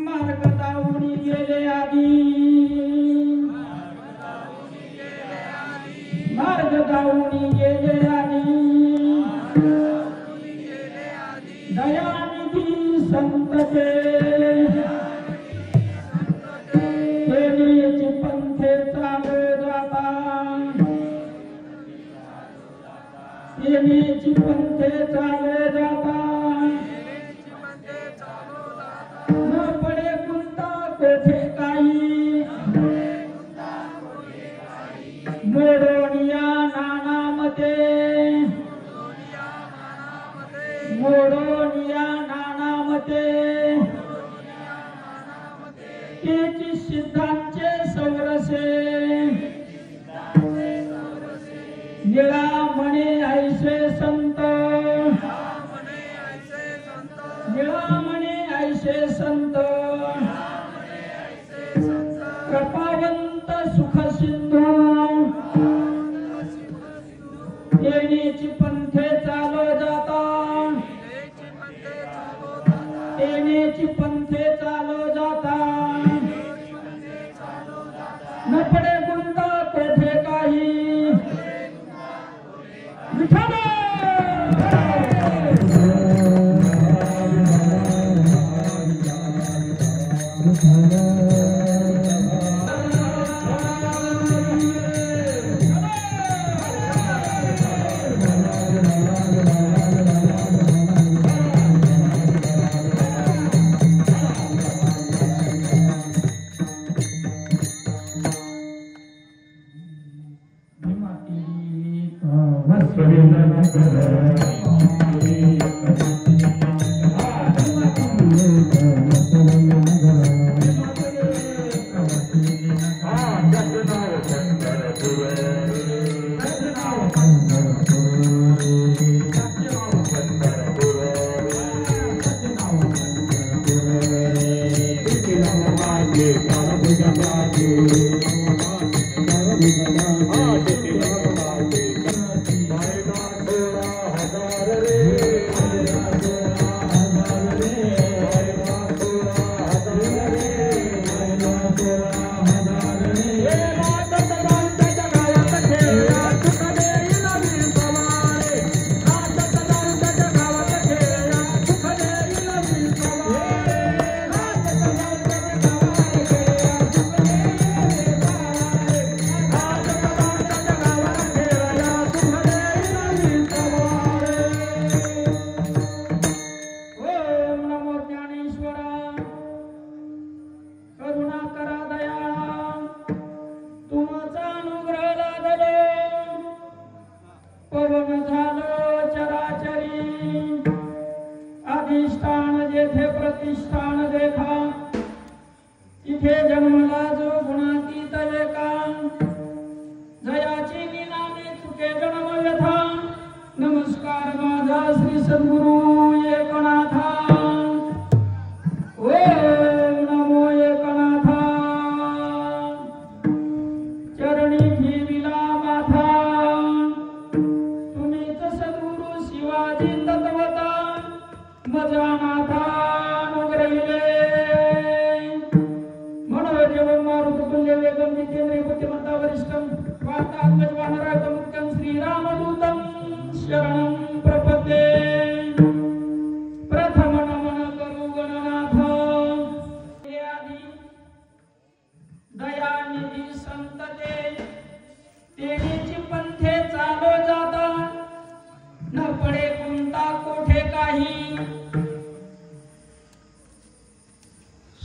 मार्ग दावणी गेले आधी मार्ग दावणी गेले आधी दयानिधी संत तेनेची पंथे चालू जाता तेनेची पंथे चालू जाता न पडे गुंता कोठे काही मोडोनिया नानामध्ये मोडोनिया नानामध्ये तेची सिद्धांचे सौरसे निळा म्हणे ऐसे संत निळा म्हणे ऐसे संत कृपावंत सुख सिंधू तेनेची पंथे चालो जाता तेनेची पंथे चालो जाता न पडे गुंता कोठे काही विठ्ठल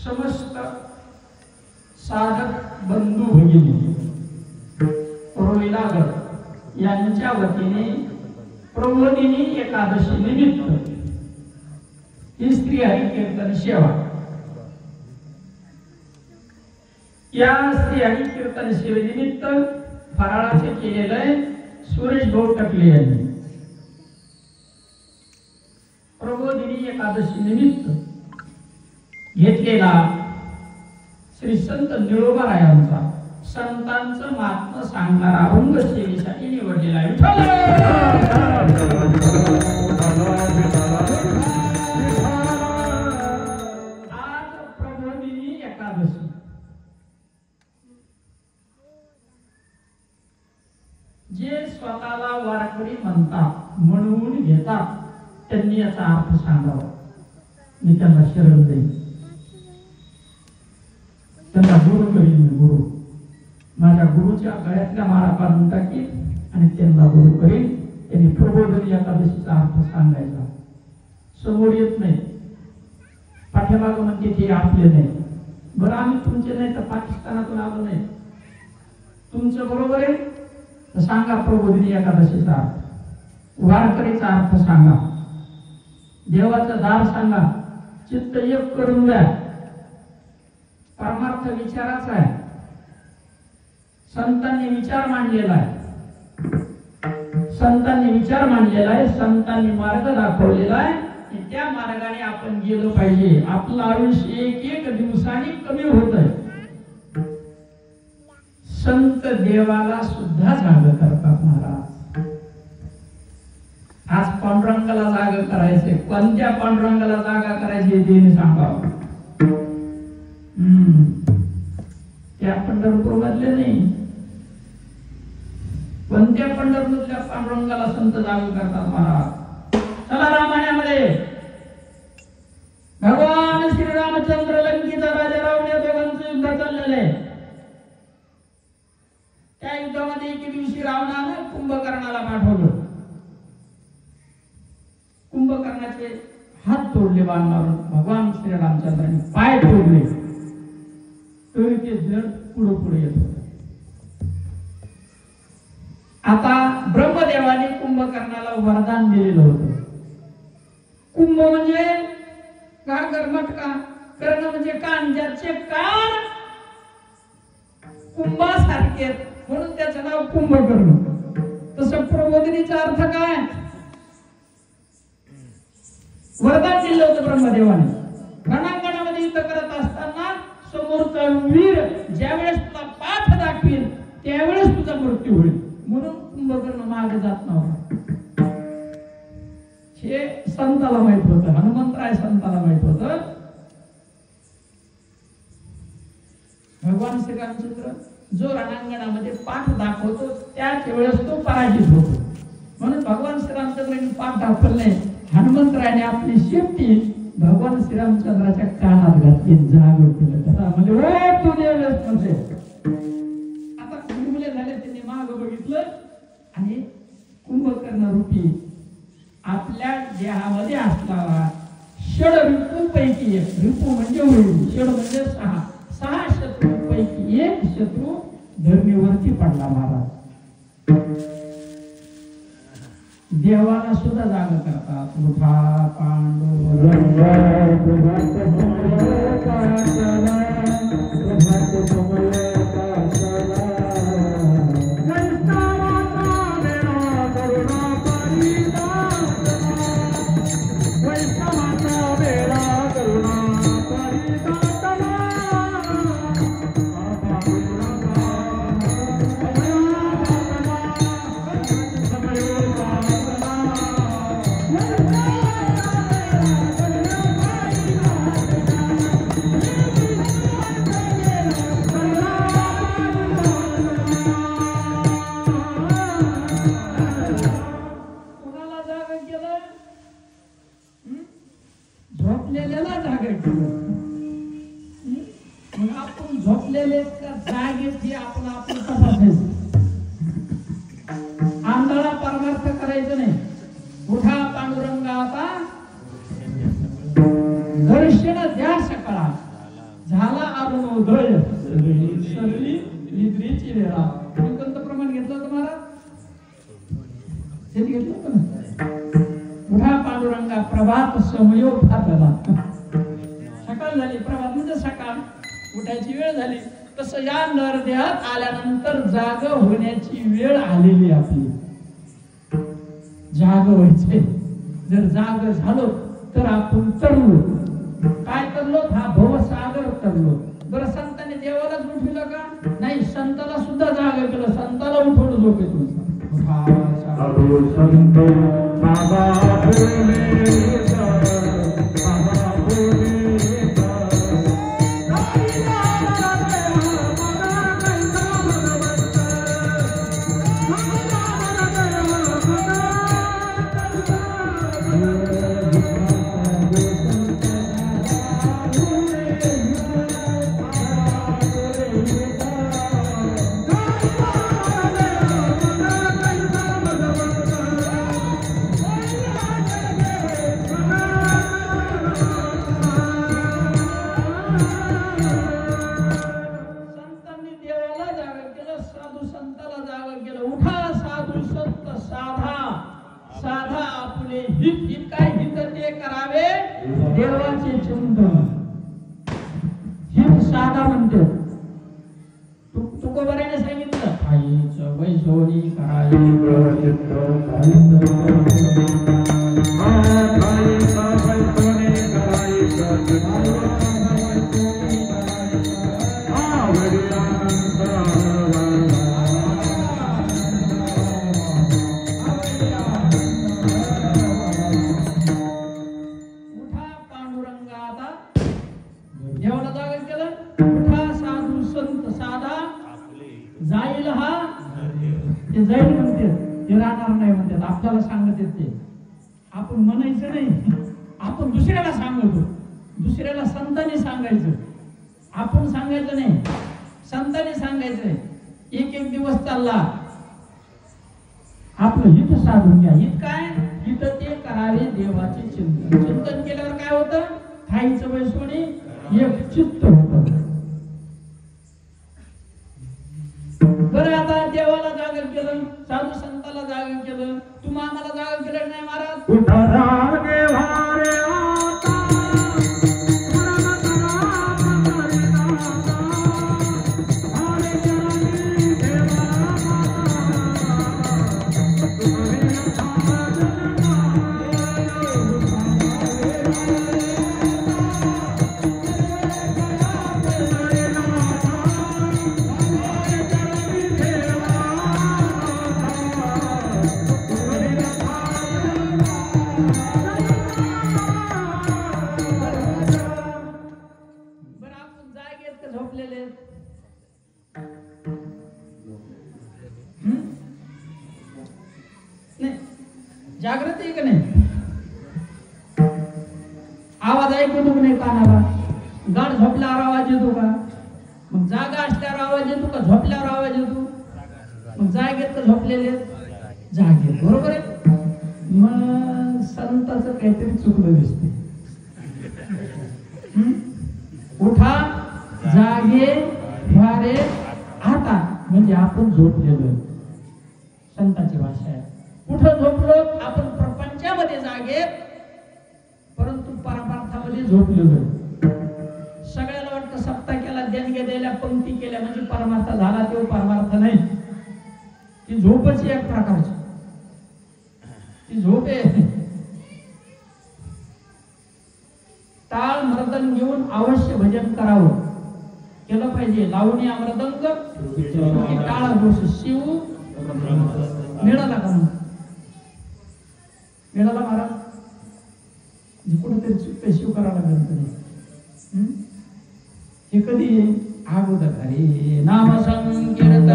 समस्त साधक बंधू भगिनी रोहिलागर यांच्या वतीने प्रबोधिनी एकादशी निमित्त ही स्त्री हरी कीर्तन सेवा या स्त्री हरी कीर्तन सेवेनिमित्त फराळाचे केलेले सुरेश भाऊ टकले यांनी प्रबोधिनी एकादशी निमित्त घेतलेला श्री संत निळोबारायांचा संतांचं महात्म्य सांगणारा अभंग सेवेसाठी निवडलेला विठ्ठल त्यांनी याचा अर्थ सांगावा. मी त्यांना शरण देईन, त्यांना गुरु करीन. मी गुरु माझ्या गुरुच्या गळ्यातल्या माळा काढून टाकीन आणि त्यांना गुरु करीन. त्यांनी प्रबोधनी एकादशीचा अर्थ सांगायचा. समोर येत नाही, पाठीमागं म्हणते ते आपले नाही. बरं आम्ही तुमचे नाही तर पाकिस्तानातून आलो नाही, तुमचं बरोबर आहे तर सांगा प्रबोधिनी एकादशीचा अर्थ, वारकरीचा अर्थ सांगा, देवाचं दार सांगा, चित्त एक करून द्या. परमार्थ विचाराचा आहे, संतांनी विचार मांडलेला आहे, संतांनी विचार मांडलेला आहे, संतांनी मार्ग दाखवलेला आहे. त्या मार्गाने आपण गेलो पाहिजे. आपलं आयुष्य एक एक दिवसाने कमी होत आहे. संत देवाला सुद्धा जाग करतात महाराज. आज पांडुरंगाला जाग करायचे, कोणत्या पांडुरंगाला जागा करायची देणे सांगावं. त्या पंढरपूर मधले नाही, कोणत्या पंढरपूरच्या पांडुरंगाला संत जाग करतात महाराज. चला रामायणामध्ये भगवान श्रीरामचंद्र लंकेचा राजा रावण या दोघांचं युद्ध चाललेलं आहे. त्या युद्धामध्ये एके दिवशी रावणानं कुंभकर्णाला पाठवलं. कुंभकर्णाचे हात तोडले बाण मारून, भगवान श्रीरामचंद्रांनी पाय तोडले, तरी ते जड पुढे पुढे येत होत. आता ब्रह्मदेवाने कुंभकर्णाला वरदान दिलेलं होतं. कुंभ म्हणजे घागर मटका, कर्ण म्हणजे कान, ज्याचे कान कुंभासारखे म्हणून त्याचं नाव कुंभकर्ण. तसं प्रबोधिनीचा अर्थ काय? वरदान दिलं होतं ब्रह्मदेवाने. रणांगणामध्ये युद्ध करत असताना समोरचा वीर ज्यावेळेस तुला पाठ दाखवेल त्यावेळेस तुझा मृत्यू होईल, म्हणून कुंभकर्ण मागे जात नव्हता. हे संताला माहित होतं, हनुमंतराय संताला माहित होतं. भगवान श्रीरामचंद्र जो रणांगणामध्ये पाठ दाखवतो त्याच वेळेस तो पराजित होतो. म्हणून भगवान श्रीरामचंद्रांनी पाठ दाखवलं नाही. हनुमंतरायाने आपली शेपटी भगवान श्रीरामचंद्राच्या कानात घातली, जाग केलं त्याला, म्हणजे ओ तू देवच म्हणजे. आता कुंभले झाले, त्यांनी माग बघितलं आणि कुंभकर्ण रूपी आपल्या देहामध्ये असणारा षड ऋतूंपैकी एक, ऋतू म्हणजे होईल, षड म्हणजे सहा, सहा शत्रूंपैकी एक शत्रू धरणीवरती पडला महाराज. देवाला सुद्धा जाग करतात. उठा पांडुरंग आंधळा परमार्थ करायचं नाही. उठा पांडुरंगा आता दर्शन द्या सकाळा, झाला अरुणोदय सरली निद्रेची वेळा. कोणतं प्रमाण घेतलं होतं महाराज? ते घेतलं होतं ना. उठा पांडुरंगा प्रभात समयोग झाला. सकाळ झाली, प्रभात म्हणजे सकाळ, उठायची वेळ झाली. तसं या नरदेहात आल्यानंतर जाग होण्याची वेळ आलेली आपली. जाग व्हायचे. जर जाग झालो तर आपण तरलो. काय तरलो? हा भवसागर तरलो. बरं संतांनी देवालाच उठविलं का? नाही, संताला सुद्धा जाग केलं. संताला उठवलं झोपेतून. देवाचे चिंतन हे साधा म्हणते. तुकोबाराने सांगितलं ठाईचं वैसोनी जाईल हा ते जाईल म्हणते, ते राहणार नाही म्हणतात. आपल्याला सांगत येते, आपण म्हणायचं नाही, आपण दुसऱ्याला सांगतो. दुसऱ्याला संतांनी सांगायचं, आपण सांगायचं नाही, संतांनी सांगायचं. एक एक दिवस चालला, आपलं हित साधून घ्या. हित काय? हित ते करावे देवाचे चिंतन. चिंतन केल्यावर काय होतं? ठाईचं वैसोनी एक चित्त होतं. बरं, आता देवाला जागर केलं, साधू संताला जागर केलं, तुम्ही आम्हाला जागर केलं नाही महाराज. जागृत आहे का नाही? आवाज ऐकू नाही कानाला. गाढ झोपल्यावर आवाज येतो का? मग जागा असल्यावर आवाज येतो का? झोपल्यावर आवाज येतो? मग जागेत का झोपलेले? जागेत. बरोबर आहे. मग संताचं काहीतरी चुकलं दिसते. उठा जागे वारे आता म्हणजे आपण झोपलेलो. संताची भाषा आहे. कुठं झोपलो? आपण प्रपंचामध्ये जागेत, परंतु परमार्थामध्ये झोपलेलो. सगळ्याला वाटतं सप्ताह केला, देणग्या द्यायला, पंक्ती केल्या म्हणजे परमार्थ झाला. तो परमार्थ नाही, ती झोपच एक प्रकारची. ती झोप आहे. टाळ मृदंग घेऊन अवश्य भजन करावं, केलं पाहिजे. लावणी मृदंग टाळ घोष शिव मिळाला का? मिळाला महाराज. कुठेतरी चुकते, शिव करावं लागेल. हे कधी अगोदर अरे नाम संकीर्तन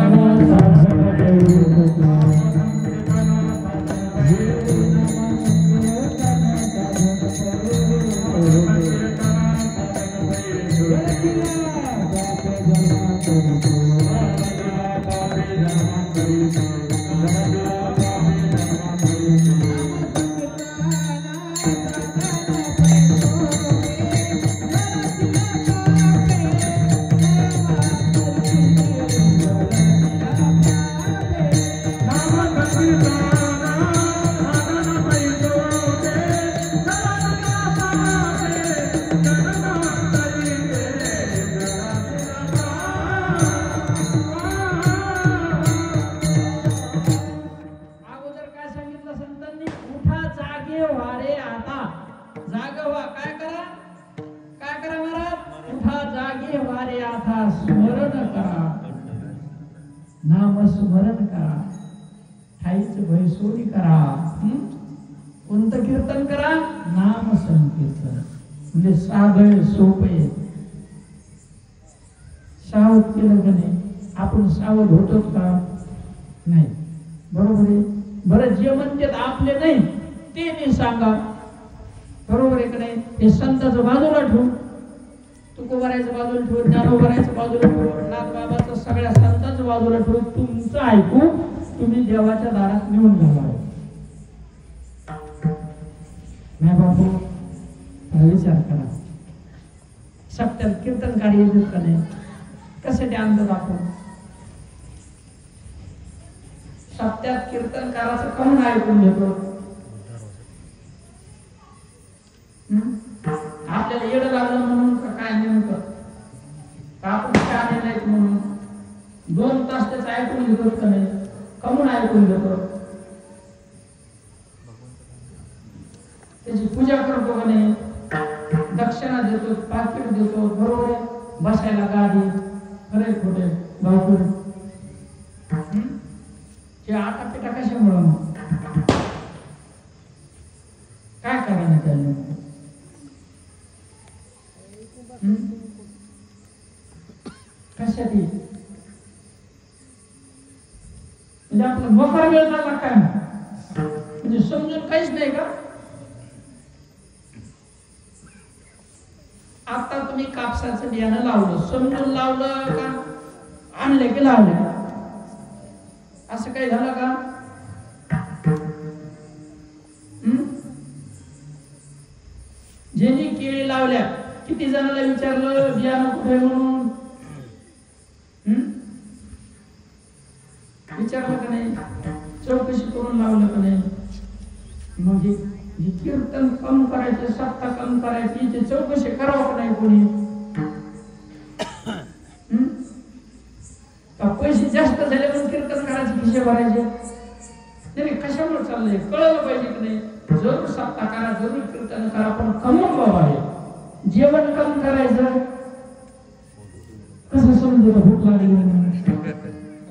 नामस्मरण करा, ठाईचं भयसोडी करा. कोणतं कीर्तन करा? नाम संकीर्तन. म्हणजे साधं सोपे. सावध केलं का नाही? आपण सावध होतो का नाही? बरोबर आहे. बरं, जे म्हणतात आपले नाही ते नाही सांगा. बरोबर आहे का नाही? हे संताचं बाजूला ठेवून, तुकोबारायचं बाजूला ठेवून, ज्ञानोबारायचं बाजूला ठेवून, नाथबाबाचं सगळ्या संतांचं बाजूला ठेवून तुमचं ऐकू तुम्ही देवाच्या दारात नेऊन घालावं. नाही बापू, विचार करा. सप्त्यात कीर्तन कार्य येतात का नाही? कसे आणतात आपण? सप्त्यात कीर्तनकाराचं कोण ऐकून घेतो? आपल्याला येडं लागलं म्हणून का काय नेमकं का आपण शहाणे नाहीत म्हणून 2 तास त्याचं ऐकून घेतो का नाही? कमून ऐकून घेतो? त्याची पूजा करतो का नाही? दक्षिणा देतो, पाकिट देतो, बरोबर आहे, बसायला गादी, खरे खोटे भावपूर हे आता पिटा कशामुळं मग काय करायला त्याला? कशासाठी? म्हणजे आपला मोकार वेळ झाला काय म्हणजे समजून काहीच नाही का? आता तुम्ही कापसाचं बियाणं लावलं, समजून लावलं का आणले की लावले? असं काही झालं का? ज्यांनी केळी लावल्या किती जणांना विचारलं बियाणं कुठे म्हणून? विचारलं का नाही? चौकशी करून लावलं का नाही? मग हे कीर्तन कम करायचे, सत्ता कम करायची, ते चौकशी करावं का नाही कोणी? का पैसे जास्त झाले म्हणून कीर्तन करायचे, खिशे भरायचे? नाही, कशामुळे चाललंय कळलं पाहिजे की नाही? जरूर सत्ता करा, जरूर कीर्तन करा, पण कमवून बाबा आहे. जेवण कम करायचं कसं समजलं? भूक लागली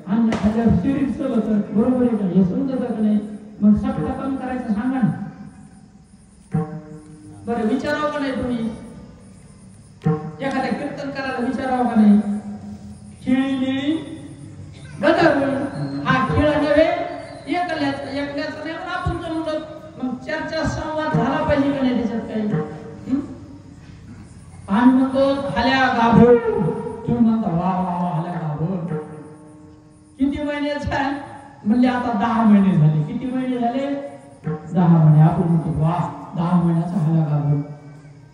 अन्न खाल्ल्यावर शरीर चलत, बरोबर आहे का? हे समजत का नाही? मग सत्ता कम करायचं सांगा ना. बरं विचारावं का नाही तुम्ही? एखाद्या कीर्तन करायला विचारावं का नाही? खेळी गदारोळी हा खेळ नव्हे, एकल्याचं नाही आपण जमलो. मग चर्चा संवाद झाला पाहिजे का नाही त्याच्यात काही? आम्ही म्हणतो हल्या गाभोळ, तुम्ही म्हणता वा वा वा हल्या गाभोळ. किती महिन्याचा आहे म्हणले? आता 10 महिने झाले. किती महिने झाले? 10 महिने. आपण म्हणतो वा 10 महिन्याचा हल्या गाभोळ.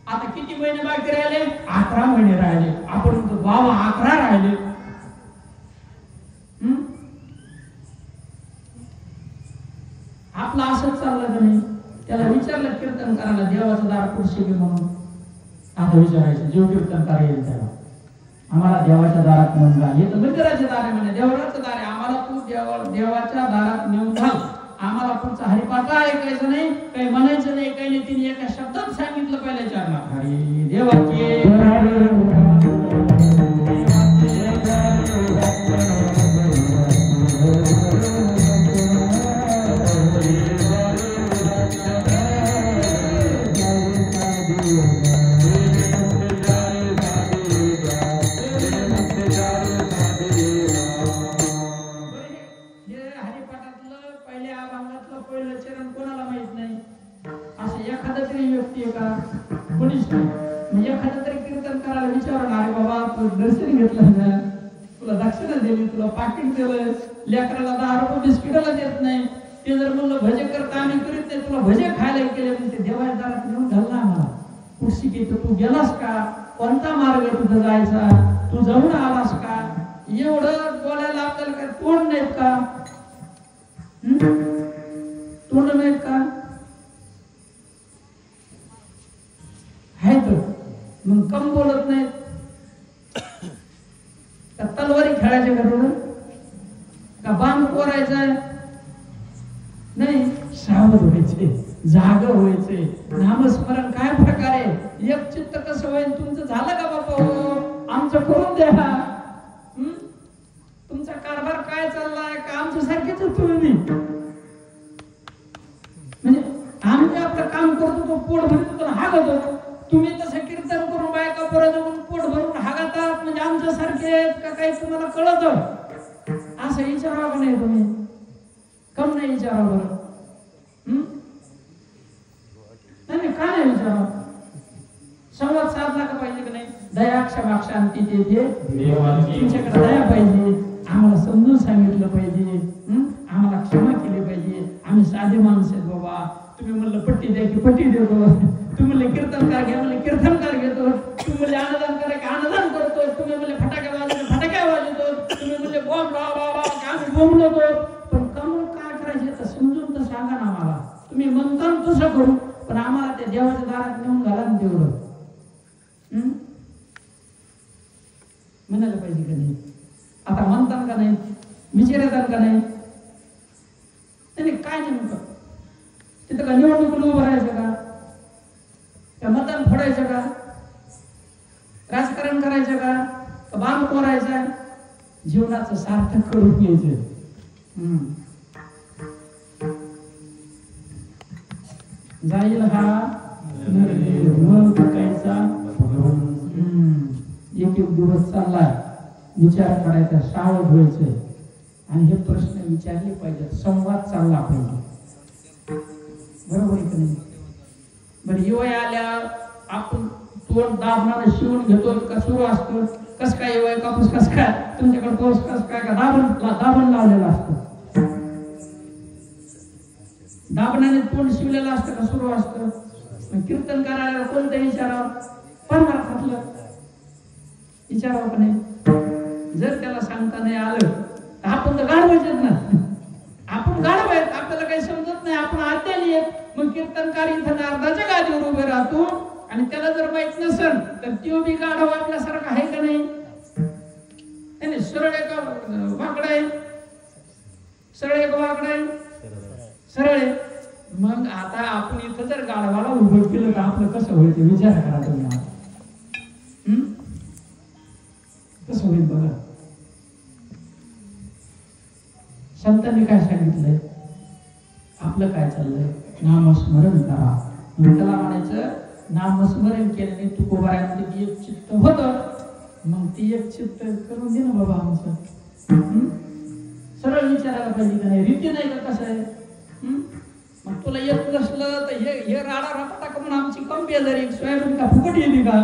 आता किती महिने बाकी राहिले? 11 महिने राहिले. आपण म्हणतो वा वा 11 राहिले. आपलं असंच चाललं का नाही? त्याला विचारलं कीर्तन करायला देवाचं दार कुठे घे म्हणून. आता विचारायचं जेव कीर्तन करायला त्याला आम्हाला देवाच्या दारात नेऊन घाल. हे तर मंदिराचे दार आहे म्हणे, देवळाचं दार आहे. आम्हाला तू देवाच्या दारात नेऊन घाल. आम्हाला पुढचा हरिपाठ ऐकायचं नाही, काही म्हणायचं नाही, काही नाही. तिने एका शब्दात सांगितलं पहिल्या चरणात हरी देवाचे दर्शन घेतलं ना, तुला दक्षिणा दिली, तुला पाकिट दिलं, लेकराला 10 रुपये बिस्किटाला देत नाही. ते जर म्हणलं भजे करता आम्ही करीत नाही, तुला भजे खायला केले म्हणजे देवाच्या दारात नेऊन घालला आम्हाला. कुठशी की तू गेलास का? कोणता मार्ग तुझं जायचा? तू जाऊन आलास का? एवढं बोलायला आपल्याला काय तोंड नाहीत का? तोंड नाहीत का? आहेत मग कम बोलत नाहीत का? तलवारी खेळायच्या घरून का बांध कोरायचा नाही? सावध व्हायचे, जाग व्हायचे. नामस्मरण काय प्रकारे एक चित्त कसं होईल? तुमचं झालं का बापा? हो आमचं करून द्या. तुमचा कारभार काय चाललाय का? आमच्या सारखेच तुम्ही म्हणजे आम्ही आपलं काम करतो तो पोट भरतो हागत होतो. तुम्ही तसं कीर्तन करून बायका परत पोट भरून हागतात म्हणजे आमच्या सारखे का काही तुम्हाला कळत? असं विचारावं का नाही तुम्ही? कम नाही विचारावं बरं? नाही का नाही विचारावं? संवाद साधला का पाहिजे का नाही? दया क्षमा शांती तेथे तुमच्याकडे दया पाहिजे. आम्हाला समजून सांगितलं पाहिजे, आम्हाला क्षमा केली पाहिजे. आम्ही साधे माणूस आहेत बाबा. तुम्ही म्हणलं पट्टी द्या की पट्टी देतो, तुम्ही म्हणले कीर्तनकार घ्या म्हणले कीर्तनकार घेतो, तुम्ही म्हणले अन्नदान करा की अन्नदान करतो, तुम्ही म्हणले फटाके वाजवतो फटाके वाजवतो, तुम्ही म्हणले बॉम्ब आम्ही बॉम्ब लावतो. पण कमून काय करायचे तर समजून तर सांगा ना आम्हाला. तुम्ही म्हणता तसं करू, पण आम्हाला त्या देवाच्या दारात नेऊन घाला ना तेवढं. म्हणायला पाहिजे का नाही? आता म्हणतात का नाही, विचारतात का नाही? त्याने काय नेमकं तिथं का निवडणुकीला उभं राहायचं का? त्या मतदान फोडायचं का? राजकारण करायचं का? बांब कोरायचा? जीवनाचं सार्थक करून घ्यायचं. जाईल हा मन थकायचा. एक एक दिवस चाललाय, विचार करायचा, सावध व्हायचंय आणि हे प्रश्न विचारले पाहिजेत, संवाद चालला पाहिजे. बरोबर आहे का नाही? बरं, युवा आल्या आपण तोंड दाबणारं शिवून घेतो का सुरू असतं? कस काय युवा कापूस कस काय तुमच्याकडे पाऊस कस काय का दाबण लावलेला असतं? दाबणाने तोंड शिवलेलं असतं का सुरू असतं? कीर्तन करायला कोणतं विचारावं? परमार्थातलं विचारावं का नाही? जर त्याला सांगता नाही आलं तर आपण तर गाढवायचेत ना. आपण गाढव आहेत, आपल्याला काही समजत नाही, आपण अज्ञानी आहेत. मग कीर्तनकार इथं नारदाच्या गादीवर उभे राहतो आणि त्याला जर माहित नसेल तर तो बी गाढव आपल्यासारखा आहे का नाही? त्याने सरळ एक वाकडा आहे, सरळ एक वाकडा आहे, सरळ आहे. मग आता आपण इथं जर गाढवाला उभं केलं तर आपलं कसं होईल ते विचार करा तुम्ही. कसं होईल बघा. संतांनी काय सांगितलंय? आपलं काय चाललंय? नामस्मरण करा. त्याला म्हणायचं नामस्मरण केल्याने तुकोबाऱ्यामध्ये एक चित्त होतं. मग ती एक चित्त करून दे ना बाबा आमचं. सरळ विचारायला पाहिजे का नाही? रीती नाही का? कसं आहे? मग तुला येत नसलं तर हे राडा रपाटा का म्हणून आमची कम बेजारी. सोयाबीन का फुकट येते का?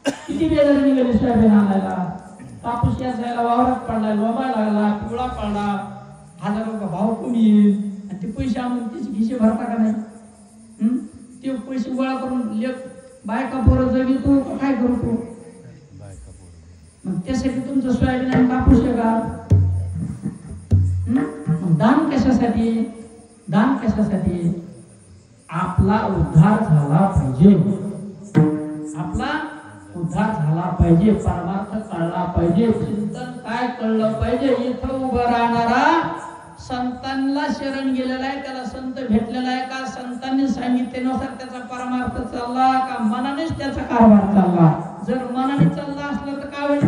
किती बेजारी निघाली सोयाबीन आणायला. कापूस यायला वावरात पडलाय, लोबा लागला, पिवळा पडला, 1000 रुपये भाव कमी येईल आणि ते पैसे आणून त्याची खिशे भरता का नाही? ते पैसे गोळा करून लेख बायका पोरं जगी तू काय करू तू? मग त्यासाठी तुमचं सोयाबीन आणि कापूस आहे का? मग दान कशासाठी? दान कशासाठी? आपला उद्धार झाला पाहिजे. आपला उद्धार झाला पाहिजे, परमार्थ कळला पाहिजे, चिंतन काय कळलं पाहिजे. इथं उभं राहणारा संतांना शरण गेलेला आहे, त्याला संत भेटलेला आहे का? संतांनी सांगितल्यानुसार त्याचा परमार्थ चालला का मनानेच त्याचा कारभार चालला? जर मनाने चालला असलं तर काय होईल?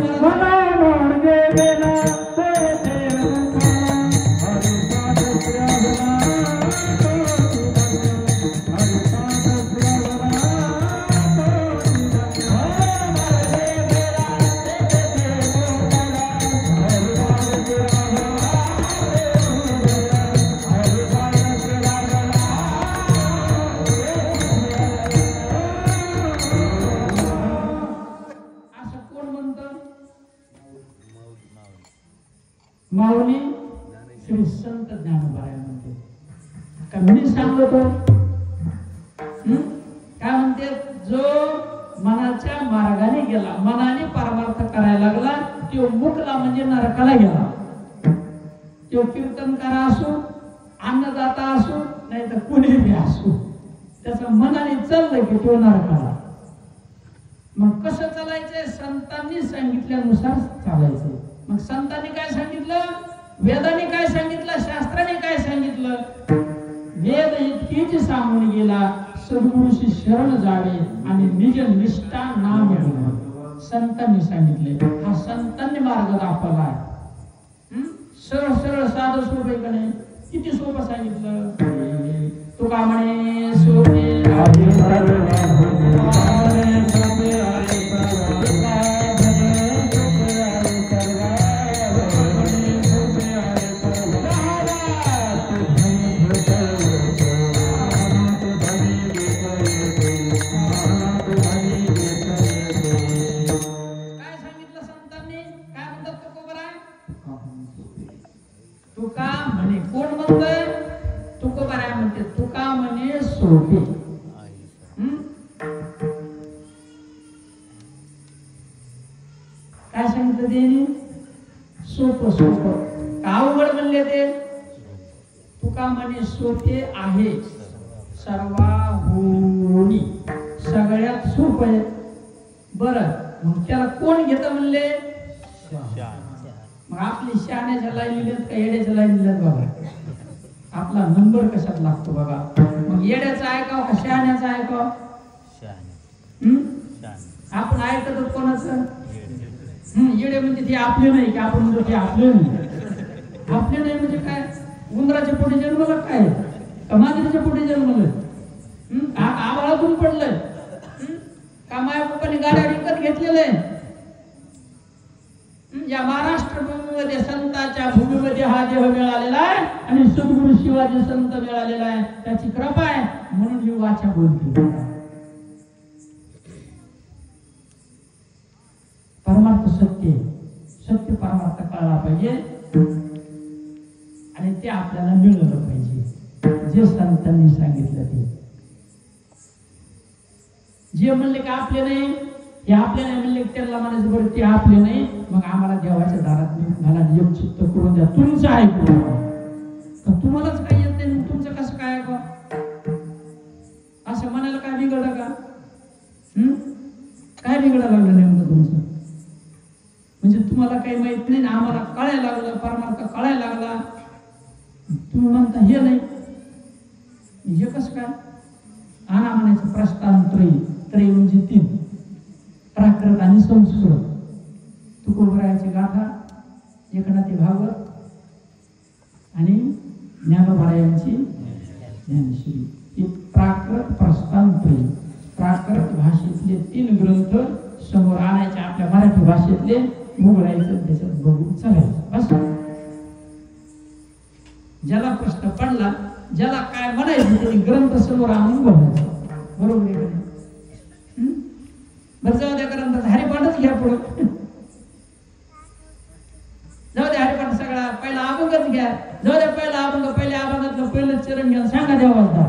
माऊली श्री संत ज्ञानोबा म्हणते का? मी सांगतो काय म्हणते? जो मनाच्या मार्गाने गेला, मनाने परमार्थ करायला लागला, तो मुकला म्हणजे नरकाला गेला. तो कीर्तनकार असो, अन्नदाता असो, नाही तर कुणी बी असो, त्याचं मनाने चाललं की तो नरकाला. मग कसं चालायचंय? संतांनी सांगितल्यानुसार चालायचंय. मग संतांनी काय सांगितलं? वेदाने काय सांगितलं? शास्त्राने काय सांगितलं? वेद इतकीच सांगून गेला, सद्गुरूशी शरण जावे आणि निज निष्ठा नाम घ्यावे. संतांनी सांगितले. हा संतांनी मार्ग दाखवला आहे. सरळ सरळ साधं सोपं आहे का नाही? किती सोपं सांगितलं. तुका म्हणे सोपे तुका म्हणे. कोण म्हणतोय? तुकोबाराय म्हणते. तुका म्हणे सोपे. काय सांगितलं ते? सोपं सोपं. अवघड म्हणले ते? तुका म्हणे सोपे आहे सर्वाहुनी, सगळ्यात सोपं आहे. बरं, मग त्याला कोण घेतं म्हणले? मग आपली शहाण्याच्या लाईन लिहिल्यात का येड्याच्या लाईन लिहिल्यात बाबा? आपला नंबर कशात लागतो बघा. मग येड्याचा ऐकाव का शहाण्याचा ऐकाव? आपण ऐकतो कोणाचं? येडे म्हणजे ते आपले नाही की आपण म्हणतो ते आपले नाही. आपले नाही म्हणजे काय? उंदराच्या पोटी जन्मलं काय का मांजरीच्या पोटी जन्मलं? आभाळातून पडलंय का माया पप्पाने गाड्या विकत घेतलेलं आहे? या महाराष्ट्र भूमीमध्ये संतांच्या भूमीमध्ये हा देह मिळालेला आहे आणि सद्गुरू शिवाजी संत मिळालेला आहे, त्याची कृपा आहे म्हणून ही वाचा बोलते. परमार्थ सत्य, सत्य परमार्थ कळला पाहिजे आणि ते आपल्याला मिळवलं पाहिजे. जे संतांनी सांगितलं ते, जे म्हणले की आपले नाही, हे आपले नाही म्हणले त्याला म्हणायचं बरं ते आपले नाही, मग आम्हाला देवाच्या दारात मला एक चित्त करून द्या, तुमचं ऐकू. तर तुम्हालाच काही येत नाही, तुमचं कसं काय ऐका? असं म्हणायला काय बिघडलं का? काय बिघडायला लागलं नेमकं तुमचं? म्हणजे तुम्हाला काही माहित नाही, आम्हाला कळायला लागलं, परमार्थ कळायला लागला, तुम्ही म्हणता हे नाही, हे कसं काय? आणा म्हणायचं प्रस्थानत्रयी, त्रयी म्हणजे 3, प्राकृत आणि संस्कृत. तुकोबरायाची गाथा, एकनाथी भागवत आणि ज्ञानोबरायांची ज्ञानेश्वरी. ही प्राकृत प्रस्थानत्रयी, प्राकृत भाषेतले 3 ग्रंथ समोर आणायचे, आपल्या मराठी भाषेतले उघडायचं, त्याच्यात बघून चालायचं बस. ज्याला प्रश्न पडला, ज्याला काय म्हणायचं ते ग्रंथ समोर आणून बघायचं. बरोबर आहे का? बरं जाऊ द्या ग्रंथात हरिपाठच घ्या पुढं. जाऊ द्या हरिपाठ सगळा पहिला अभंगच घ्या. जाऊ द्या पहिला अभंग, पहिल्या अभंगातलं पहिलं चरण घ्या, सांगा देवाचा.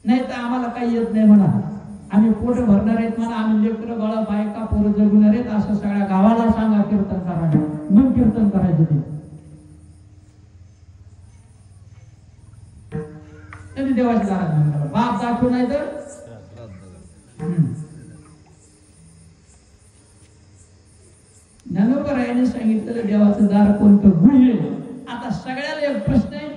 नाही तर आम्हाला काही येत नाही म्हणा, आम्ही पोट भरणार आहेत म्हणा, आम्ही लेकरं बाळा बायका पोरं जगणार आहेत असं सगळ्या गावाला सांगा. कीर्तन करा, मग कीर्तन करायचं ते. देवाच्या दारात बाप दाखवू नाही तर ज्ञानोबरायाने सांगितलेलं देवाचं दार कोणतं? गुह्य. आता सगळ्याला एक प्रश्न आहे,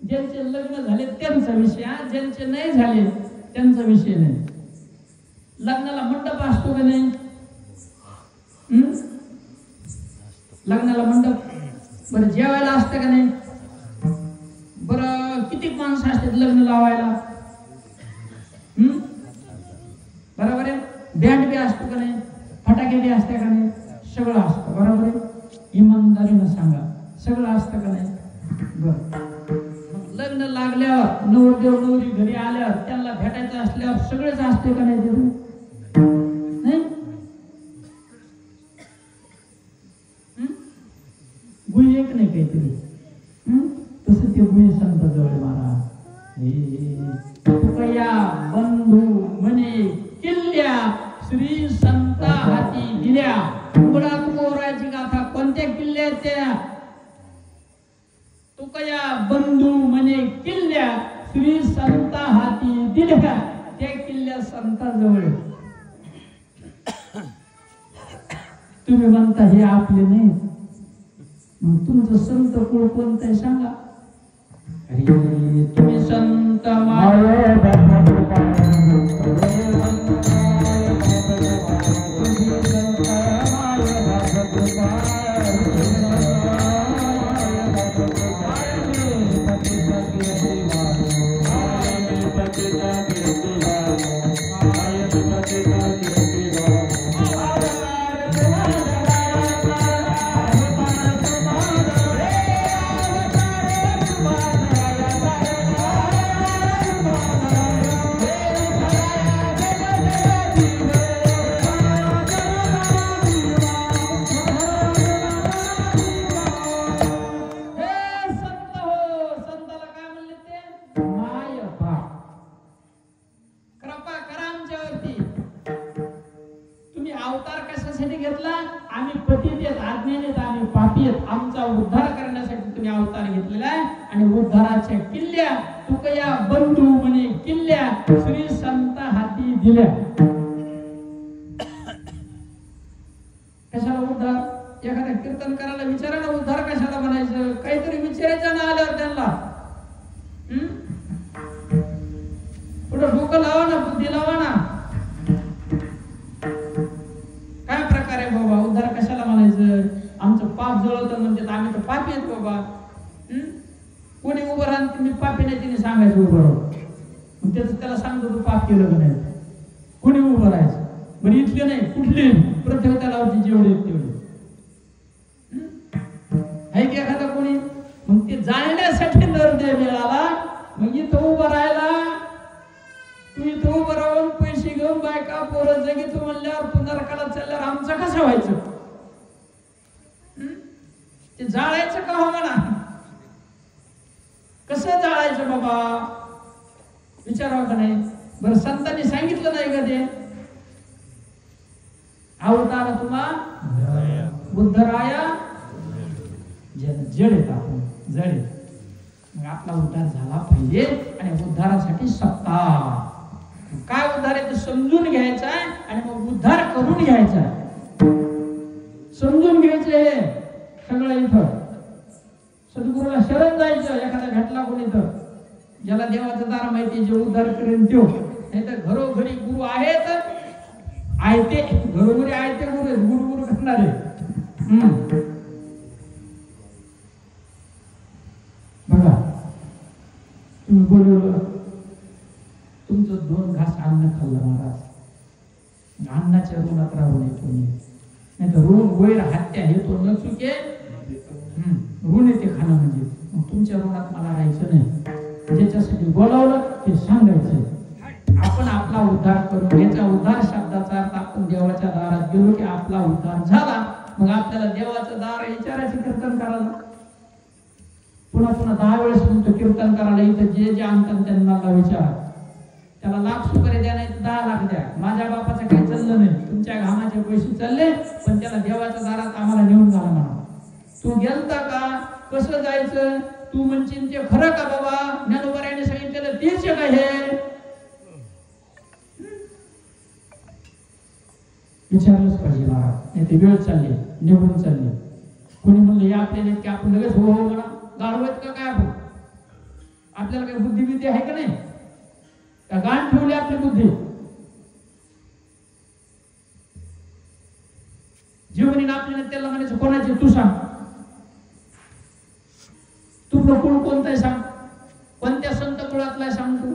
ज्यांचे लग्न झाले त्यांचा विषय, ज्यांचे नाही झाले त्यांचा विषय नाही. लग्नाला मंडप असतो का नाही? लग्नाला मंडप बरं जेवायला असतं का नाही? बरं किती माणसं असतात लग्न लावायला? बरोबर आहे. बँड बी असतो का नाही? फटाके बी असते का नाही? सगळं असतं. बरोबर आहे. इमानदारीनं सांगा, सगळं असतं का नाही? बरं, लग्न लागल्यावर नवरदेव नवरी घरी आल्यावर त्यांना भेटायचं असल्यावर सगळेच असते का नाही? नाही. गुही एक नाही काहीतरी तसं ते गुहे संत जवळ महाराज. तुकया बंधू म्हणे किल्ल्या श्री संता हाती दिल्या. उघडा तुकोबरायाची गाथा कोणत्या किल्ल्या त्या? तुकया बंधू म्हणे किल्ल्या श्री संता हाती दिल्या. त्या किल्ल्या संताजवळ. तुम्ही म्हणता हे आपले नाही, मग तुमचं संत कुळ कोणतं आहे सांगा? तुम्ही संत आमचा उद्धार करण्यासाठी तुम्ही अवतार घेतलेला आहे आणि उद्धाराच्या किल्ल्या तुकया बंधू म्हणे किल्ल्या श्री संत हाती दिल्या. कशाला उद्धार? एखाद्या कीर्तन करायला विचारा ना, उद्धार कशाला म्हणायचं? काहीतरी विचारायचं ना आल्यावर त्यांना. पुढं डोकं लावा ना, बुद्धी लावा ना. काय प्रकार आहे बाबा? उद्धार कशाला म्हणायचं? आमचं पाप जळतं म्हणते, आम्ही तर पापी आहेत बाबा. कोणी उभं राहून मी पापी नाही तिने सांगायचं उभं राहून. त्याचं त्याला सांगतो तू पाप केलं का नाही. कोणी उभं राहायचं? बरं इथले नाही, कुठले प्रत्येक त्याला जेवढे तेवढे आहे की एखादा कोणी. मग ते जाणण्यासाठी निर्णय मिळाला. मग इथं उभं राहायला, तू इथं उभं राहून पैसे घेऊन बायका पोरं जगी तू म्हणल्यावर तू नरकाला चालल्यावर आमचं कसं व्हायचं? ते जाळायचं का हो म्हणा? कसं जाळायचं बाबा? विचारावं का नाही? बरं संतांनी सांगितलं नाही का ते? अवतार तुम्हा बुद्धराया जड येत आपण जड. मग आपला उद्धार झाला पाहिजे. आणि उद्धारासाठी सत्ता काय उद्धार आहे ते समजून घ्यायचा आहे. आणि मग उद्धार करून घ्यायचा आहे. समजून घ्यायचं हे सगळं. इथं सद्गुरूला शरण जायचं. एखादा भेटला कोणी तर ज्याला देवाचं दार माहिती, जे उद्धार करेन तो. नाही तर घरोघरी गुरु आहेत, आयते घरोघरी आयते गुरु आहेत, गुरु करणारे. बघा, तुम्ही बोलवलं, तुमचं 2 घास अन्न खाल्लं महाराज, अन्नाच्या ऋणात राहू नये तुम्ही. नाही तर ऋण वैर हत्या हे तो न चुके ऋण येते खाणं. म्हणजे मग तुमच्या ऋणात मला राहायचं नाही. ज्याच्यासाठी बोलावलं ते सांगायचं. आपण आपला उद्धार करून घ्यायचा. उद्धार शब्दाचा अर्थ आपण देवाच्या दारात गेलो की आपला उद्धार झाला. मग आपल्याला देवाचं दार विचारायचं कीर्तन करायला. पुन्हा पुन्हा 10 वेळेस म्हणतो कीर्तन करायला. इथं जे जे आणतात त्यांना विचारा. त्याला लाख सुपारी द्या, नाही 10 लाख द्या. माझ्या बापाचं काही चाललं नाही, तुमच्या घामाचे पैसे चालले, पण त्याला देवाच्या दारात आम्हाला नेऊन घाला म्हणा. तू गेलता का? कसं जायचं? तू म्हणशील ते खरं का बाबा? ज्ञानोबरायाने सांगितलेलं तेच आहे का हे? विचारलंच पाहिजे महाराज. नाही ते वेळ चालली, निघून चालली. कोणी म्हणलं या आपल्याला की आपण लगेच हो हो म्हणा. गाढवायत का काय आपण? आपल्याला काही बुद्धिविद्या आहे का नाही? का गाण ठेवली आपली बुद्धी? जीवनीने आपल्याला त्याला म्हणायचं कोणाचे? तू सांग. तुझं कुळ कोणतं आहे सांग. कोणत्या संत कुळातला आहे सांग तू.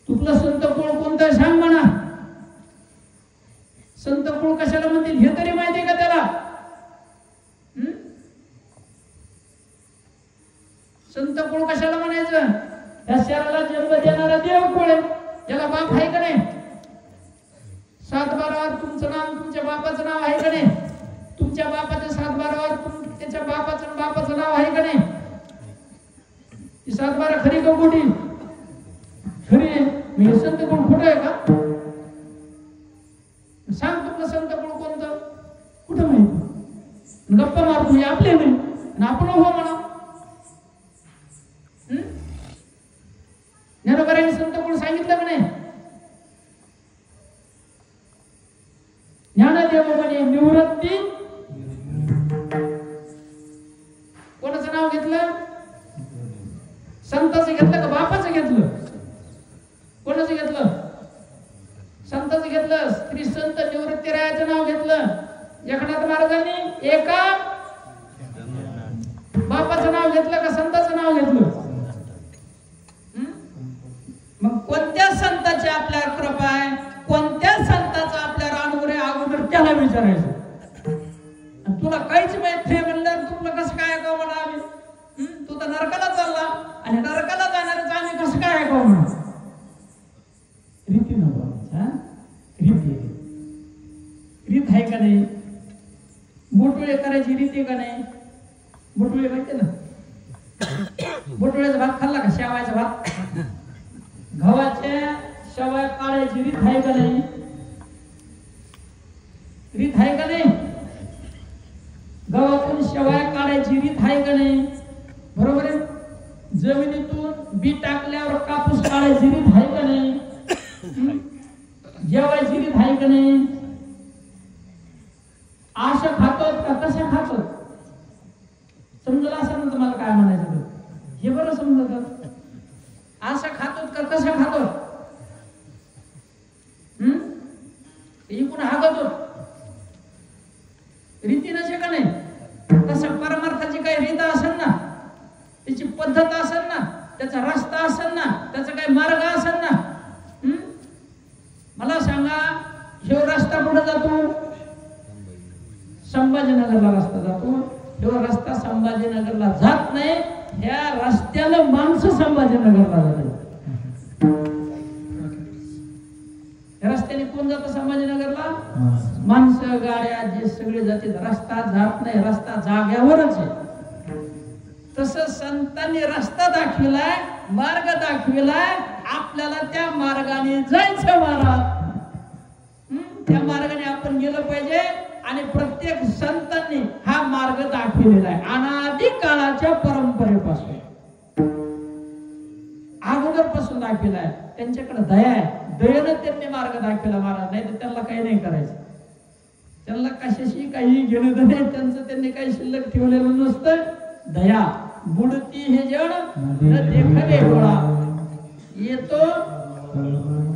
तुझलं संत कुळ कोणतं आहे सांग म्हणा. संत कुळ कशाला म्हणतील हे तरी माहिती आहे का त्याला? संत कुळ कशाला म्हणायचं? त्या शहराला जन्म देणारा देव कुळ आहे. याला बाप आहे का नाही? 7-12 तुमचं नाव तुमच्या बापाचं नाव आहे का नाही? तुमच्या बापाच्या 7-12 त्याच्या बापाचं नाव आहे का नाही? 7-12 खरी का खोटी? खरी आहे. मी संत कुळ खोटं आहे का? सांग तुला संत कुळ कोणतं? कुठं माहिती? गप्पा मारतो आपले नाही आणि आपण हो म्हणा. ज्ञानोबरायांनी संत कुळ सांगितलं का नाही? ज्ञानदेव म्हणे निवृत्ती. कोणाचं नाव घेतलं? संताचं घेतलं का बापाचं घेतलं? कोणाचं घेतलं? संताचं घेतलं. श्री संत निवृत्तीरायाचं नाव घेतलं. एकनाथ महाराजांनी एका बापाचं नाव घेतलं का संताचं नाव घेतलं? मग कोणत्या संताची आपल्यावर कृपा आहे? कोणत्या संताचा आपल्यावर अनुग्रह आहे अगोदर त्याला विचारायचं. तुला काहीच माहित नाही म्हणलं तुला कसं काय ऐकावं म्हणा आम्ही? तू तर नरकाला चालला आणि नरकाला जाणारच आम्ही कसं काय ऐकावं म्हणा? रीती नव्हता. रीत आहे का नाही? बोटुळे करायची रीत आहे का नाही? बोटुळे माहिती ना? बोटुळ्याचा भात खाल्ला का? शेवायचा भात, गव्हाच्या शेवाय काढायची रीत आहे का नाही? रीत आहे का नाही? गव्हातून शेवाय काढायची रीत आहे का नाही? बरोबर आहे. जमिनीतून बी टाक टाकल्यावर कापूस काळे जिरीत आहे का नाही? जेवाय जिरीत आहे का नाही? आशा खातो का कशा खातो? समजलं असं ना तुम्हाला काय म्हणायचं हे बरं समजत. आशा खातो का कशा खातो? इकडून हागतो रीती नसे का नाही? तसं परमार्थाची काही रीत असेल ना, त्याची पद्धत असेल ना, त्याचा रस्ता असेल ना, त्याचा काही मार्ग असेल ना. मला सांगा, ह्यो रस्ता कुठे जातो? संभाजीनगरला रस्ता जातो. ह्यो रस्ता संभाजीनगरला जात नाही, ह्या रस्त्याला माणसं संभाजीनगरला जातात. रस्त्याने कोण जातं संभाजीनगरला? माणसं, गाड्या जे सगळे जाते. रस्ता जात नाही, रस्ता जाग्यावरच आहे. तसं संतांनी रस्ता दाखविलाय, मार्ग दाखविलाय, आपल्याला त्या मार्गाने जायचं. महाराज त्या मार्गाने आपण गेलं पाहिजे. आणि प्रत्येक संतांनी हा मार्ग दाखविलेला आहे अनादी काळाच्या परंपरेपासून, अगोदर पासून दाखविलाय. त्यांच्याकडे दया आहे, दयेनं त्यांनी मार्ग दाखविला महाराज. नाही तर त्यांना काही नाही करायचं. त्यांना कशाशी काही घेणं नाही, त्यांचं त्यांनी काही शिल्लक ठेवलेलं नसतं. दया बुडती हे जण देखले डोळा येतो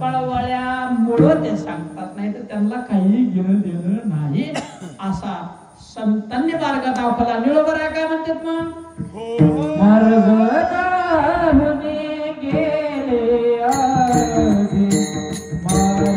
पळवळ्यामुळं ते सांगतात, नाही तर त्यांना काही घेणं देणं नाही. असा संतांनी मार्ग दाखवला. निळोबर आहे काय म्हणतात मग? मार्ग गेले आधी, मार्ग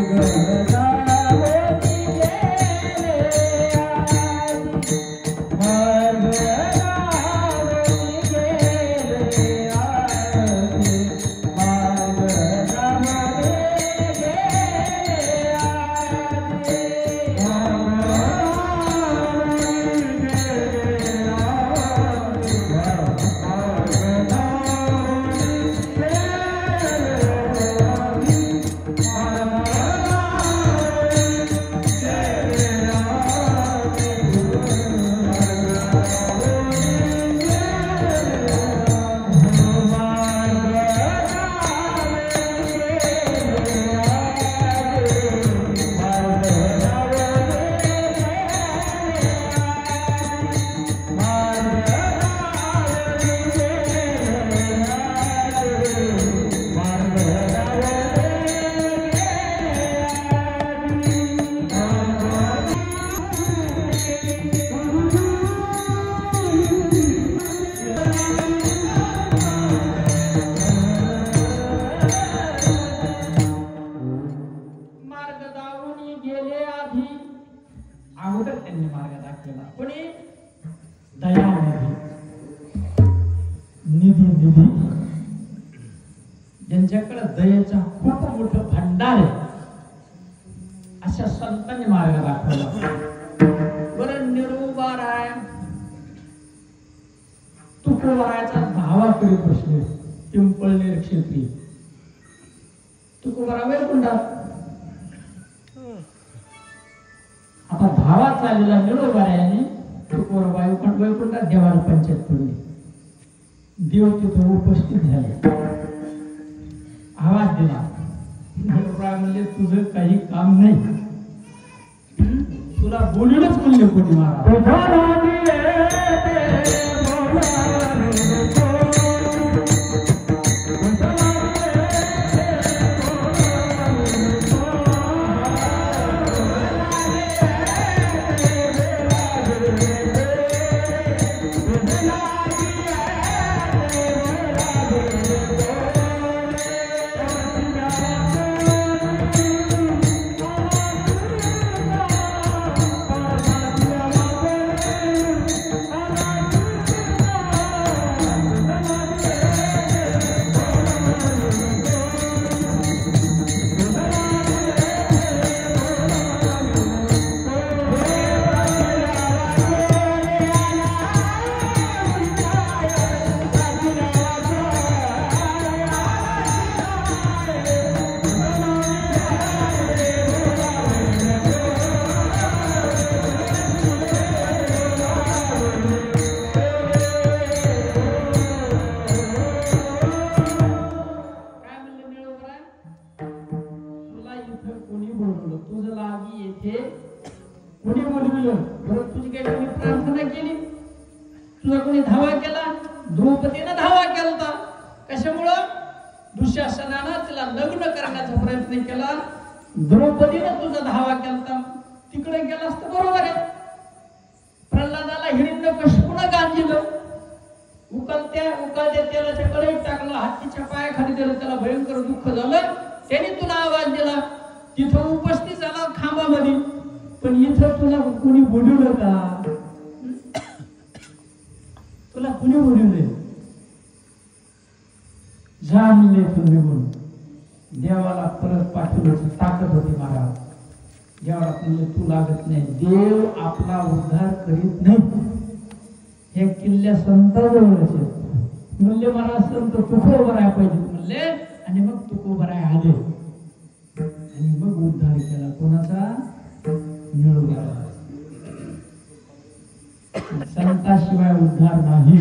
ज्यांच्याकडे दयेचा खूप मोठं भांडार आहे अशा संतांनी मार्ग दाखवला. बरं निरोबार आहे, तुकोबारायचा भावाकडे प्रश्न आहे. पिंपळनेर क्षेत्री तुकोबारा वैकुंठात. आता भावात चाललेला निरोबारायाने तुकोबारा वैकुंठात देवाला पंचायत पडली. देव तिथे उपस्थित झाले, आवाज दिला. म्हणले तुझं काही काम नाही, तुला बोलूनच म्हणले कोणी महाराज. कोणी बोलविलं बरं, तुझी काही कोणी प्रार्थना केली, तुझा कोणी धावा केला? द्रौपदीनं धावा केला. कशामुळं? दुःशासनानं तिला लग्न करण्याचा प्रयत्न केला. द्रौपदीनं तुझा धावा केला, तिकडे गेलास तर बरोबर आहे. प्रल्हादाला हिरण्यकशिपूनं गांजिलं, उकळत्या तेलाच्या कढईत टाकलं, हत्तीच्या पायाखाली दिलं, त्याला भयंकर दुःख झालं. त्याने तुला आवाज दिला, तिथं उपस्थित झाला खांबामध्ये. पण इथं तुला कुणी बोलवलं का? तुला कुणी बोलवले? जाणले तुम्ही म्हणून देवाला परत पाठवण्याची ताकद होती महाराज. देवाला म्हणले तू लागत नाही, देव आपला उद्धार करीत नाही. हे किल्ल्या संताजवळ म्हणले महाराज संत तुकोबर आहे पाहिजे म्हणले, आणि मग तुकोबर आहे आले, आणि मग उद्धार केला. कोणाचा? निळोबाचा. संताशिवाय उद्धार नाही.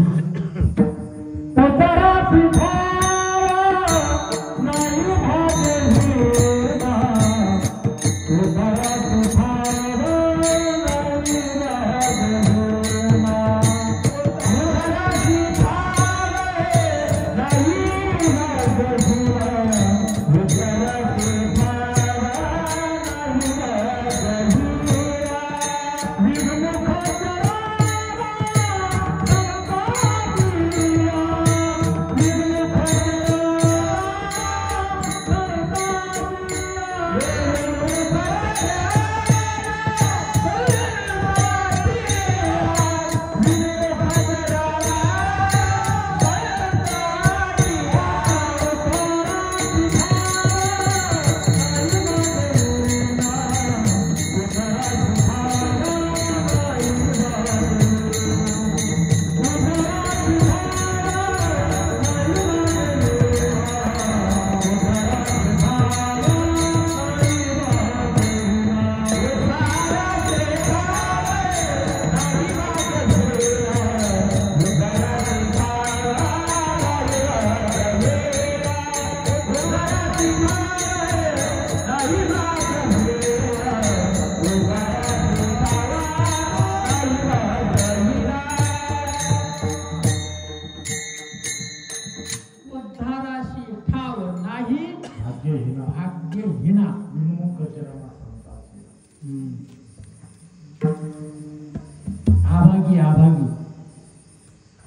आभागी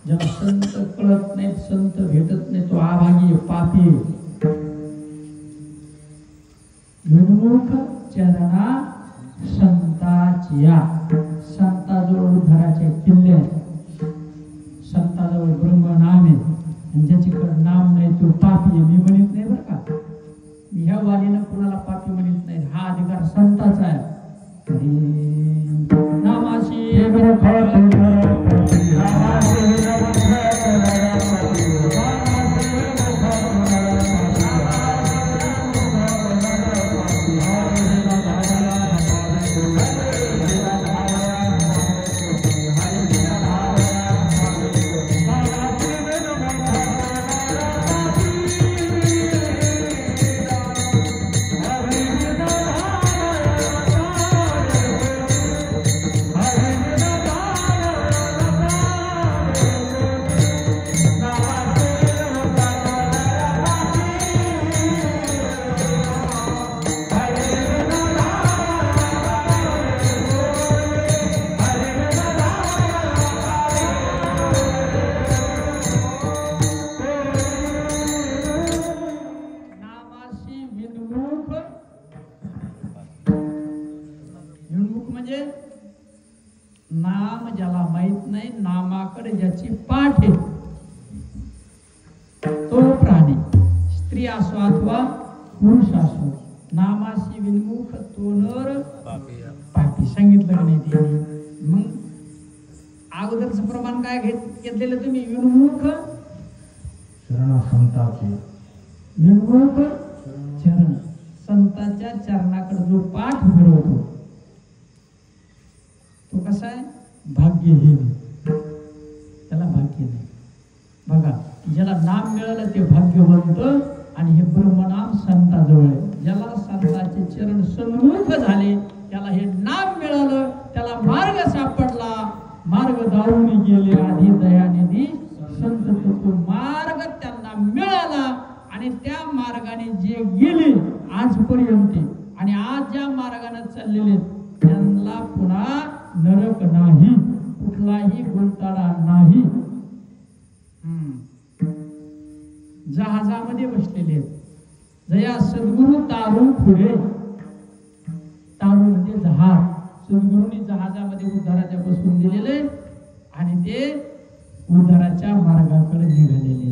ज्याला संत कळत नाही, संत भेटत नाही, तो आभागी पापी. विमुख चरणा संताचिया. संताजवळ उद्धाराचे किल्ले, संताजवळ ब्रह्म नाम आहे, आणि ज्याच्याकडे नाम नाही तो पापी आहे. मी म्हणत नाही बरं का, मी ह्या वालीनं कुणाला पापी म्हणत नाही, हा अधिकार संताचा आहे. नामाशी नाम ज्याला माहित नाही, नामाकडे ज्याची पाठ आहे तो प्राणी, स्त्री असो अथवा पुरुष असो, नामाशी विन्मुख तो नर पापी. सांगितलं का नाही त्यांनी? मग अगोदरचं प्रमाण काय घेतलेलं तुम्ही? विन्मुख संताचे, विन्मुख चरण. संताच्या चरणाकडे जो पाठ फिरवतो तो कसा आहे? भाग्यहीन, त्याला भाग्य नाही. बघा, ज्याला नाम मिळालं ते भाग्यवंत, आणि हे ब्रह्मनाम संताजवळ आहे. ज्याला संताचे चरण सन्मुख झाले त्याला हे नाम मिळालं मार्गाने जे गेले आजपर्यंत आणि आज ज्या मार्गाने चाललेले त्यांना पुन्हा नरक नाही, कुठलाही गुंताळा नाही. जहाजामध्ये बसलेले जया सद्गुरु तारू पुढे, तारू म्हणजे जहाज. सद्गुरूंनी जहाजामध्ये उद्धाराच्या बसवून दिलेले आणि ते उद्धाराच्या मार्गाकडे निघालेले.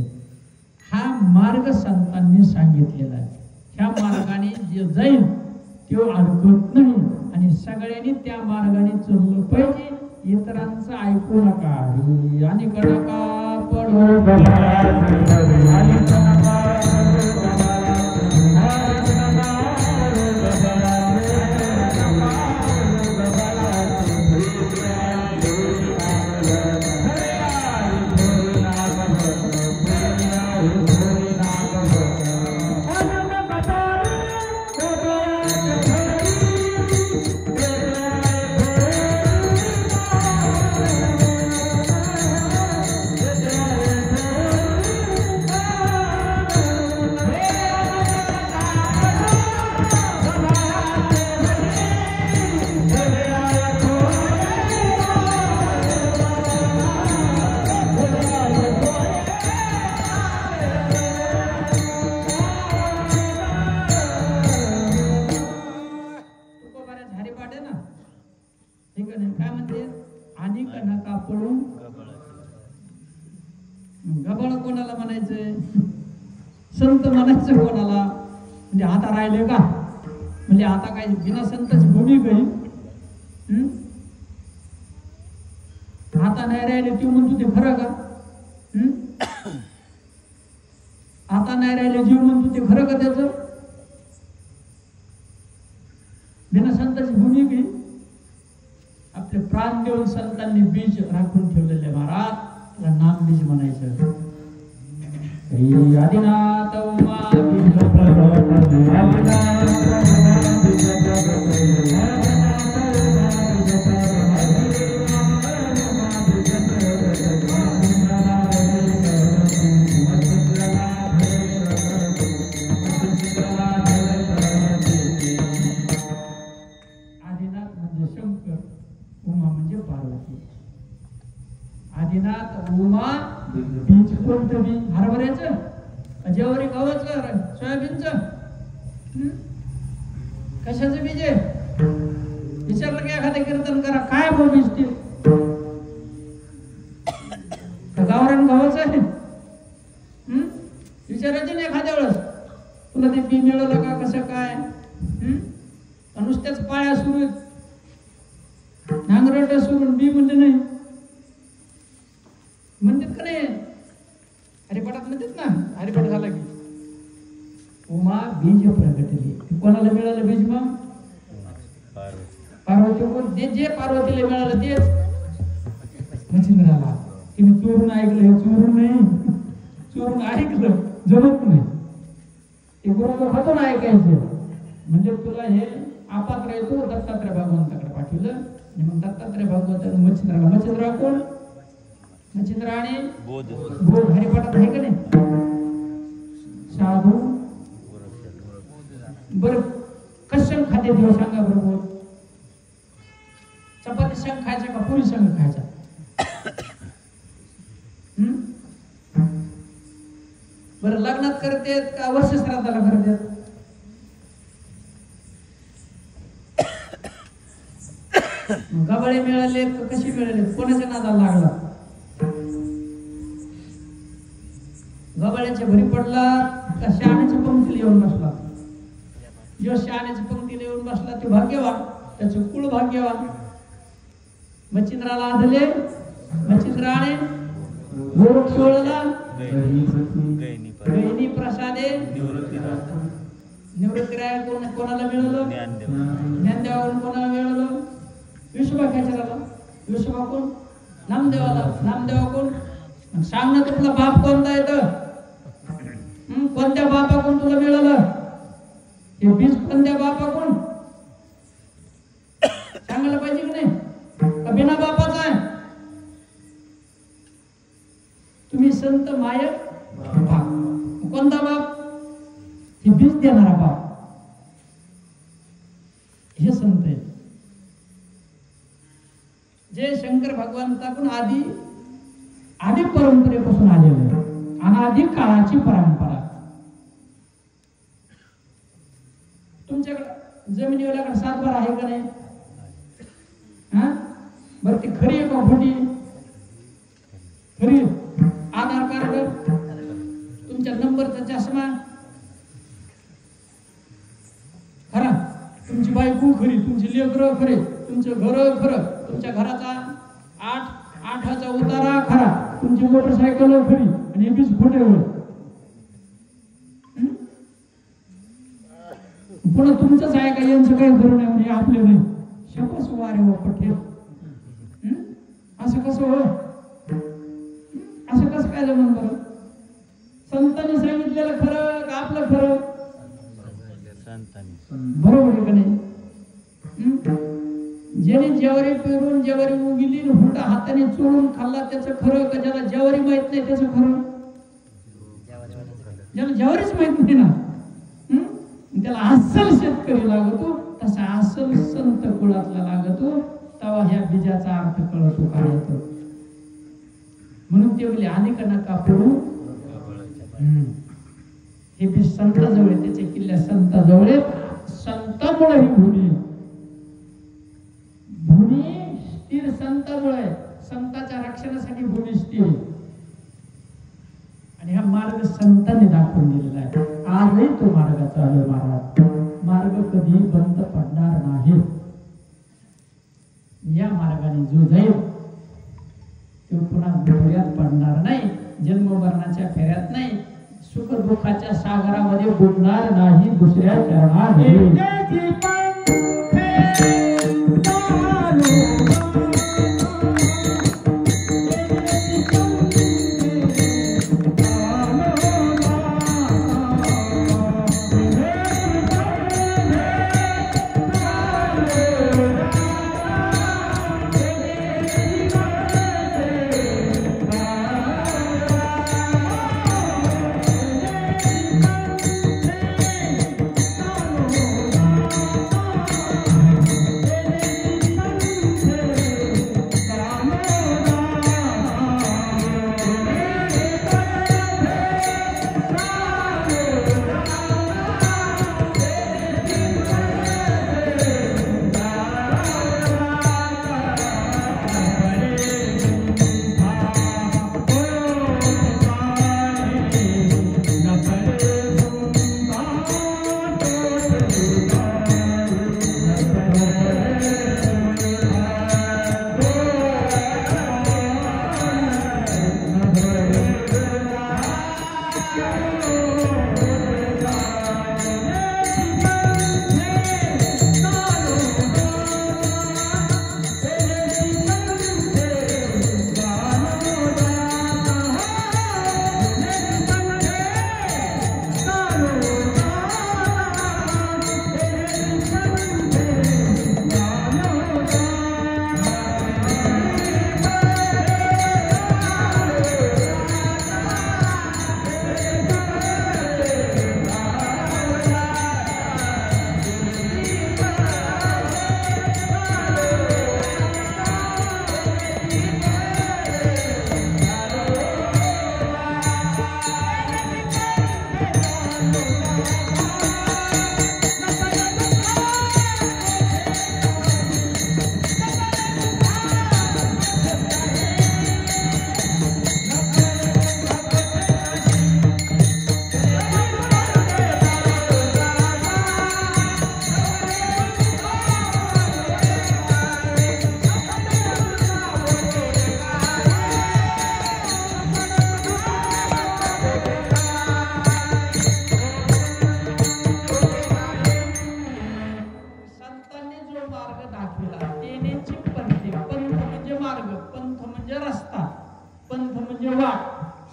हा मार्ग संतांनी सांगितलेला आहे. ह्या मार्गाने जे जाईल तो अडकत नाही आणि सगळ्यांनी त्या मार्गाने चाललं पाहिजे. इतरांचं ऐकू नका. आणि नका पडो गबाळ कोणाला म्हणायचंय? संत म्हणायचं कोणाला? म्हणजे आता राहिले का? म्हणजे आता काय बिना संताची भूमी काही आता नाही राहिले तू म्हणतो ते खरं का? आता नाही राहिले जीव म्हणतो ते खरं का? त्याचं बिना संताची भूमी काही आपले प्राण देऊन संतांनी बीज राखून ठेवलेले महाराज, त्याला नाम बीज म्हणायचं. श्री आदिनाथ उमा बीज आदिनाथ उमा बीज कोणतं बी? हरभऱ्याचं, ज्वारी, गव्हाचं, सोयाबीनचं, कशाचं बीज आहे? विचारलं की एखादं कीर्तन करा, काय भाऊ बीज ते? गावरान गव्हाचं आहे? विचारायचं नाही एखाद्या वेळेस, तुला ते बी मिळवलं का? कसं काय? नुसत्याच पाया सुरू आहेत, नांगरट सुरून बी म्हणजे नाही म्हणतात का नाही? हरिपाठात म्हणतात ना, हरिपाठ झाला की उमा बीज प्रगटली. कोणाला मिळालं बीज? मग पार्वती. कोण? जे पार्वतीला मिळालं तेच मच्छिंद्राला. तिने चोरून ऐकलं, हे चोरून नाही, चोरून ऐकलं जमत नाही. ते बरोबर होतं ना ऐकायचं. म्हणजे तुला हे अपात्र येतो दत्तात्रय भगवंताकडे पाठवलं आणि मग दत्तात्रय भगवंताने मच्छिंद्राला. मच्छिंद्रा कोण? मच्छिंद्र आणि बोध हरिपाठात आहे का नाही? साधू. बर कसं खाते देव सांगा बरोबर? चपाती संग खायचा का पुरी संग खायचा? बरं लग्नात करतेत का वर्ष श्राद्धाला करतेत? गबाळे मिळाले का कशी मिळाले? कोणाच्या नादाला लागला? गबाळ्याच्या घरी पडला का शहाण्याच्या पंक्तीला येऊन बसला? जो शहाण्याच्या पंक्तीला येऊन बसला ते भाग्यवान, त्याचं कुळ भाग्यवान. मच्छिंद्राला आधले, मच्छिंद्राने गोरख सोळला, गैनी प्रसादे निवृत्तीराय कोणाला मिळवलं? ज्ञानदेवाकडून कोणाला मिळवलं? विश्वभा खेचराला. विश्वभा कोण? नामदेवाला. नामदेवा कोण? सांग ना तुला बाप कोणता येतं? कोणत्या बापाकडून तुला मिळालं हे बीज? कोणत्या बापाकडून सांगायला पाहिजे की नाही? का बिना बापाचा आहे? तुम्ही संत मायक बाप. कोणता बाप? हे बीज देणारा बाप हे संत आहे, जे शंकर भगवंताकडून आधी परंपरेपासून आलेलं आहे, अनादी काळाची परंपरा. तुमच्याकडे जमिनीवाल्याकडे 7 बार आहे का नाही? बरं ती खरी आहे का खोटी? खरी. आधार कार्ड, तुमच्या नंबरचा चष्मा खरा, तुमची बायको खरी, तुमची लेकरं खरे, तुमचं घर खरं, तुमच्या घराचा 8चा उतारा खरा, तुमची मोटरसायकल खरी आणि हे बीज खोटे होय. पुन्हा तुमचंच आहे का? यांचं काही खरं नाही म्हणजे आपले नाही. शपस वारे व पठे. असं कसं हो? असं कसं काय जमन बरं? संतांनी सांगितलेलं खरं का आपलं खरं? बरोबर आहे का नाही? ज्याने ज्वारी पेरून ज्वारी उगली हुंडा हाताने चोळून खाल्ला त्याचं खरं का ज्याला ज्वारी माहित नाही त्याचं खरं? ज्याला ज्वारीच माहित नाही ना त्याला अस्सल शेतकरी लागतो, तसा अस्सल संत कुळातला लागतो, तेव्हा ह्या बीजाचा अर्थ कळतो काय येतो. म्हणून ते बोलले अनेक नका पडू, हे बीज संताजवळ, त्याचे किल्ल्या संताजवळ, संतामुळे ही भूमी स्थिर संतामुळे, संताच्या रक्षणासाठी भूमी स्थिर. आणि हा मार्ग संतांनी दाखवून दिलेला आहे. आजही तो मार्ग चालू आहे महाराज. मार्ग कधी बंद पडणार नाही. या मार्गाने जो जाईल तो पुन्हा फेऱ्यात पडणार नाही, जन्म मरणाच्या फेऱ्यात नाही, सुख दुःखाच्या सागरामध्ये बुडणार नाही दुसऱ्या चरणात.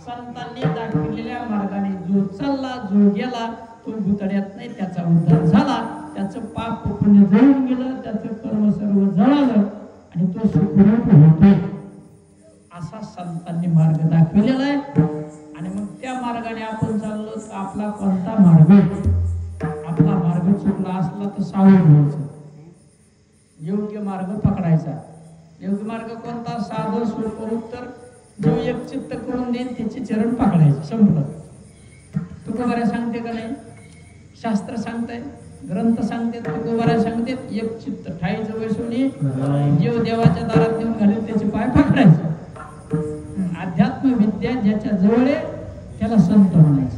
संतांनी दाखवलेल्या मार्गाने जो चालला, जो गेला, तो भुतड्यात नाही, त्याचा उद्धार झाला, त्याचं पाप पुण्य जळून गेलं, त्याचं कर्म सर्व जळालं आणि तो सुखरूप होतो. असा संतांनी मार्ग दाखवलेला आहे. आणि मग त्या मार्गाने आपण चाललो तर आपला कोणता मार्ग फक्त सावध व्हायचं, योग्य मार्ग पकडायचा. योग्य मार्ग कोणता? साधं सोपं उत्तर जो एक चित्त करून देईल त्याचे चरण पकडायचे. संपलं. तुकोबारा सांगते का नाही? शास्त्र सांगताय, ग्रंथ सांगते, तुकोबारा सांगते, एक चित्त ठाईचं वैसुनी जीव देवाच्या दारात नेऊन घालेल त्याचे पाय पकडायचे. अध्यात्म विद्या ज्याच्या जवळ आहे त्याला संत म्हणायचं.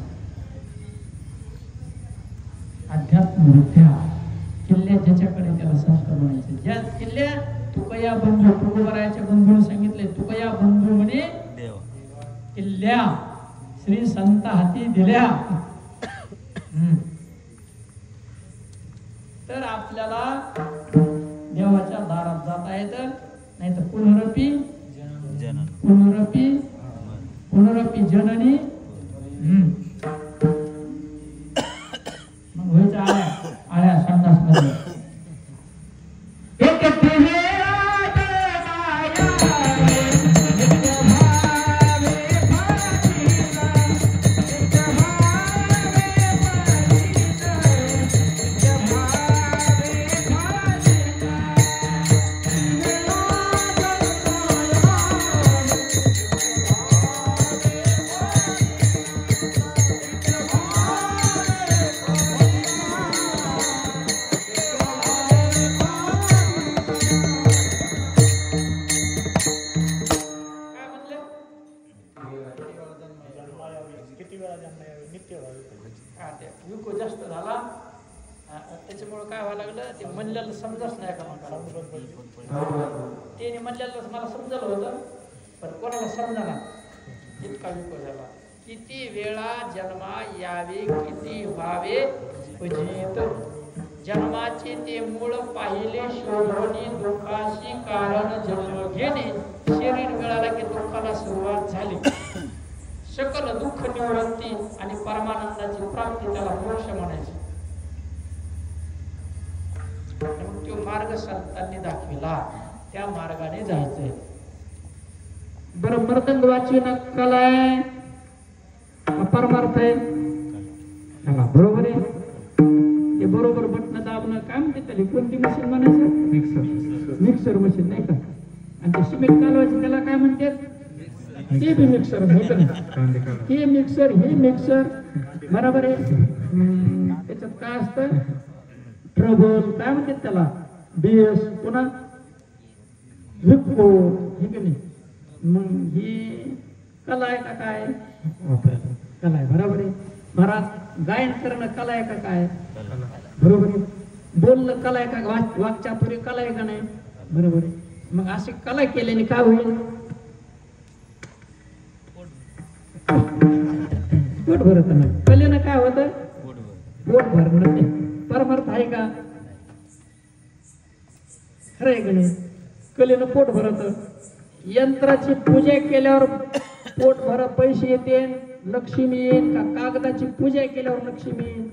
अध्यात्म विद्या किल्ल्या ज्याच्याकडे त्याला संत म्हणायचे. ज्या किल्ल्या तुकया बंधू, तुकोबाराच्या बंधूने सांगितले, तुकया बंधू म्हणे किल्ल्या श्री संत हाती दिल्या. तर आपल्याला देवाच्या दारात जाता येतं, नाही तर पुनरपी पुनरपी पुनरपी जननी मग व्हायचं आळ्या आळ्या संडास मध्ये. युको जास्त झाला त्याच्यामुळे काय व्हायला लागलं, ते म्हणलेलं समजच नाही का. त्याने म्हणलेलं मला समजलं होतं पण कोणाला समजाना, इतका युको झाला. किती वेळा जन्मा यावे, किती व्हावे उजित. जन्माचे ते मूळ पाहिले शोधोनी, दुःखाशी कारण जन्म घेणे. शरीर मिळाला की दुःखाला सुरुवात झाली. सकल दुःख निवृत्ती आणि परमानंदाची प्राप्ती त्याला मोक्ष म्हणायची. तो मार्ग संतांनी दाखविला, त्या मार्गाने जायचंय. बरं, मृदंग वाची कला आहे परमार्थ आहे, बरोबर आहे. ते बरोबर बटन दाबणं काय म्हणते त्याला, कोणती मशीन म्हणायचं? मिक्सर. मिक्सर मशीन नाही का. आणि ते सिमेंट कालवायचं त्याला काय म्हणतात? ते बी मिक्सर. हे मिक्सर, हे मिक्सर, बरोबर आहे. त्याच्यात काय असतं? ट्रबल काय म्हणतात त्याला, बेस, पुन्हा विको, हे की नाही. मग ही कला आहे का काय? कला आहे, बरोबर आहे. घरात गायन करणं कला आहे का काय? बरोबर आहे. बोलणं कला आहे का? वाक्चातुरी कला आहे का नाही? बरोबर आहे. मग अशी कला केल्याने काय होईल? पोट भरत नाही. कलेनं काय होतं? पोट भरणं. ते परमार्थ आहे का? खरं आहे का नाही? कलेनं पोट भरत. यंत्राची पूजा केल्यावर पोट भर पैसे येते, लक्ष्मी येईल का कागदाची पूजा केल्यावर लक्ष्मी येईल?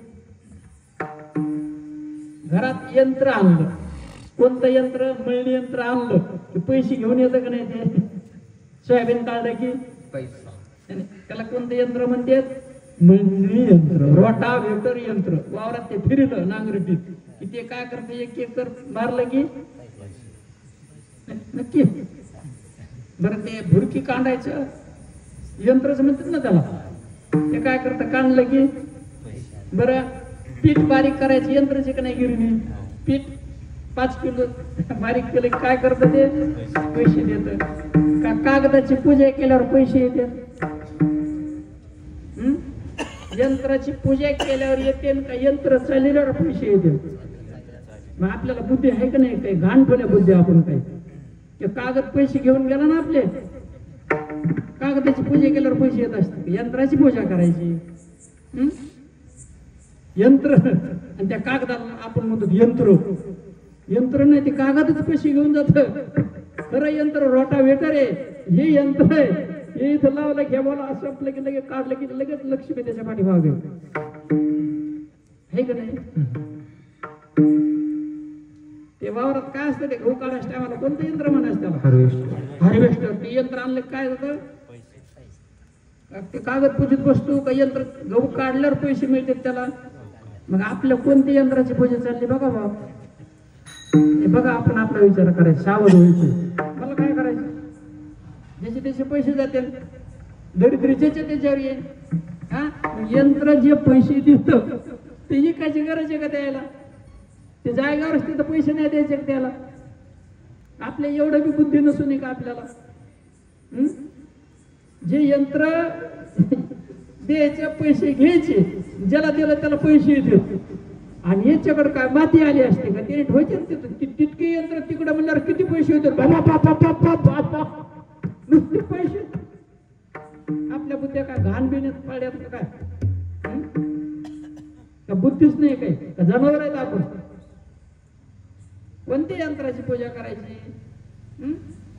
घरात यंत्र आणलं, कोणतं यंत्र? मळणी यंत्र आणलं की पैसे घेऊन येतं का नाही? ते सोयाबीन काढलं की पैसा. त्याला कोणतं यंत्र म्हणतात? मळणी यंत्र. रोटावेटर यंत्र. वावरात ते फिरलं नांगरटीत की ते काय करतं? एक एकर मारलं की नक्की. बरं, ते भुरकी काढायचं यंत्रच म्हणतात ना त्याला. ते काय करतं? काढलं की. बरं, पीठ बारीक करायचं यंत्रच का नाही? गिरणी. पीठ 5 किलो बारीक केलं की काय करतं? ते पैसे देत. का कागदाची पूजा केल्यावर पैसे येतात? यंत्राची पूजा केल्यावर येते का यंत्र चालल्यावर पैसे येते? मग आपल्याला बुद्धी आहे का नाही? काही घाण ठेवल्या बुद्धी आपण काही. ते कागद पैसे घेऊन गेला ना आपले, कागदाची पूजा केल्यावर पैसे येत असते. यंत्राची पूजा करायची. यंत्र आणि त्या कागदाला आपण म्हणतो यंत्र. यंत्र नाही, ते कागदच पैसे घेऊन जात. खरं यंत्र रोटावेटर आहे. हे यंत्र आहे, हे इथं लावलं घ्या बोला असं आपलं की लगेच काढलं की लगेच लक्ष्मी त्याच्या पाठीमागे आहे का नाही? ते वावरात काय असतं? ते गहू काढायच्या टायमाला कोणतं यंत्र म्हणायचं त्याला? हार्वेस्टर. ते यंत्र आणलं काय होतं? ते कागद पूजित वस्तू का यंत्र? गहू काढल्यावर पैसे मिळतात त्याला. मग आपल्या कोणत्या यंत्राची पूजा चालली बघा बाबा. हे बघा, आपण आपला विचार करायचा, सावध व्हायचं. मला काय करायचं, ज्याचे त्याचे पैसे जातील, दरिद्रीचे त्याच्यावर येईल. हा, यंत्र जे पैसे देत त्याची कायची गरज आहे का द्यायला? ते जायगावर असते तर पैसे नाही द्यायचे का त्याला? आपल्या एवढं बी बुद्धी नसून का आपल्याला? जे यंत्र द्यायचे पैसे घ्यायचे, ज्याला दिलं त्याला पैसे येते. आणि याच्याकडे काय माती आली असते का? त्याने ठेवायचे तितके यंत्र तिकडे म्हणल्यावर किती पैसे होते? नुसते पैसे. आपल्या बुद्ध्या काय घाण बिण्यात पाड्यात का काय? का बुद्धीच नाही काय? का जनावर आहेत आपण? कोणत्या यंत्राची पूजा करायची?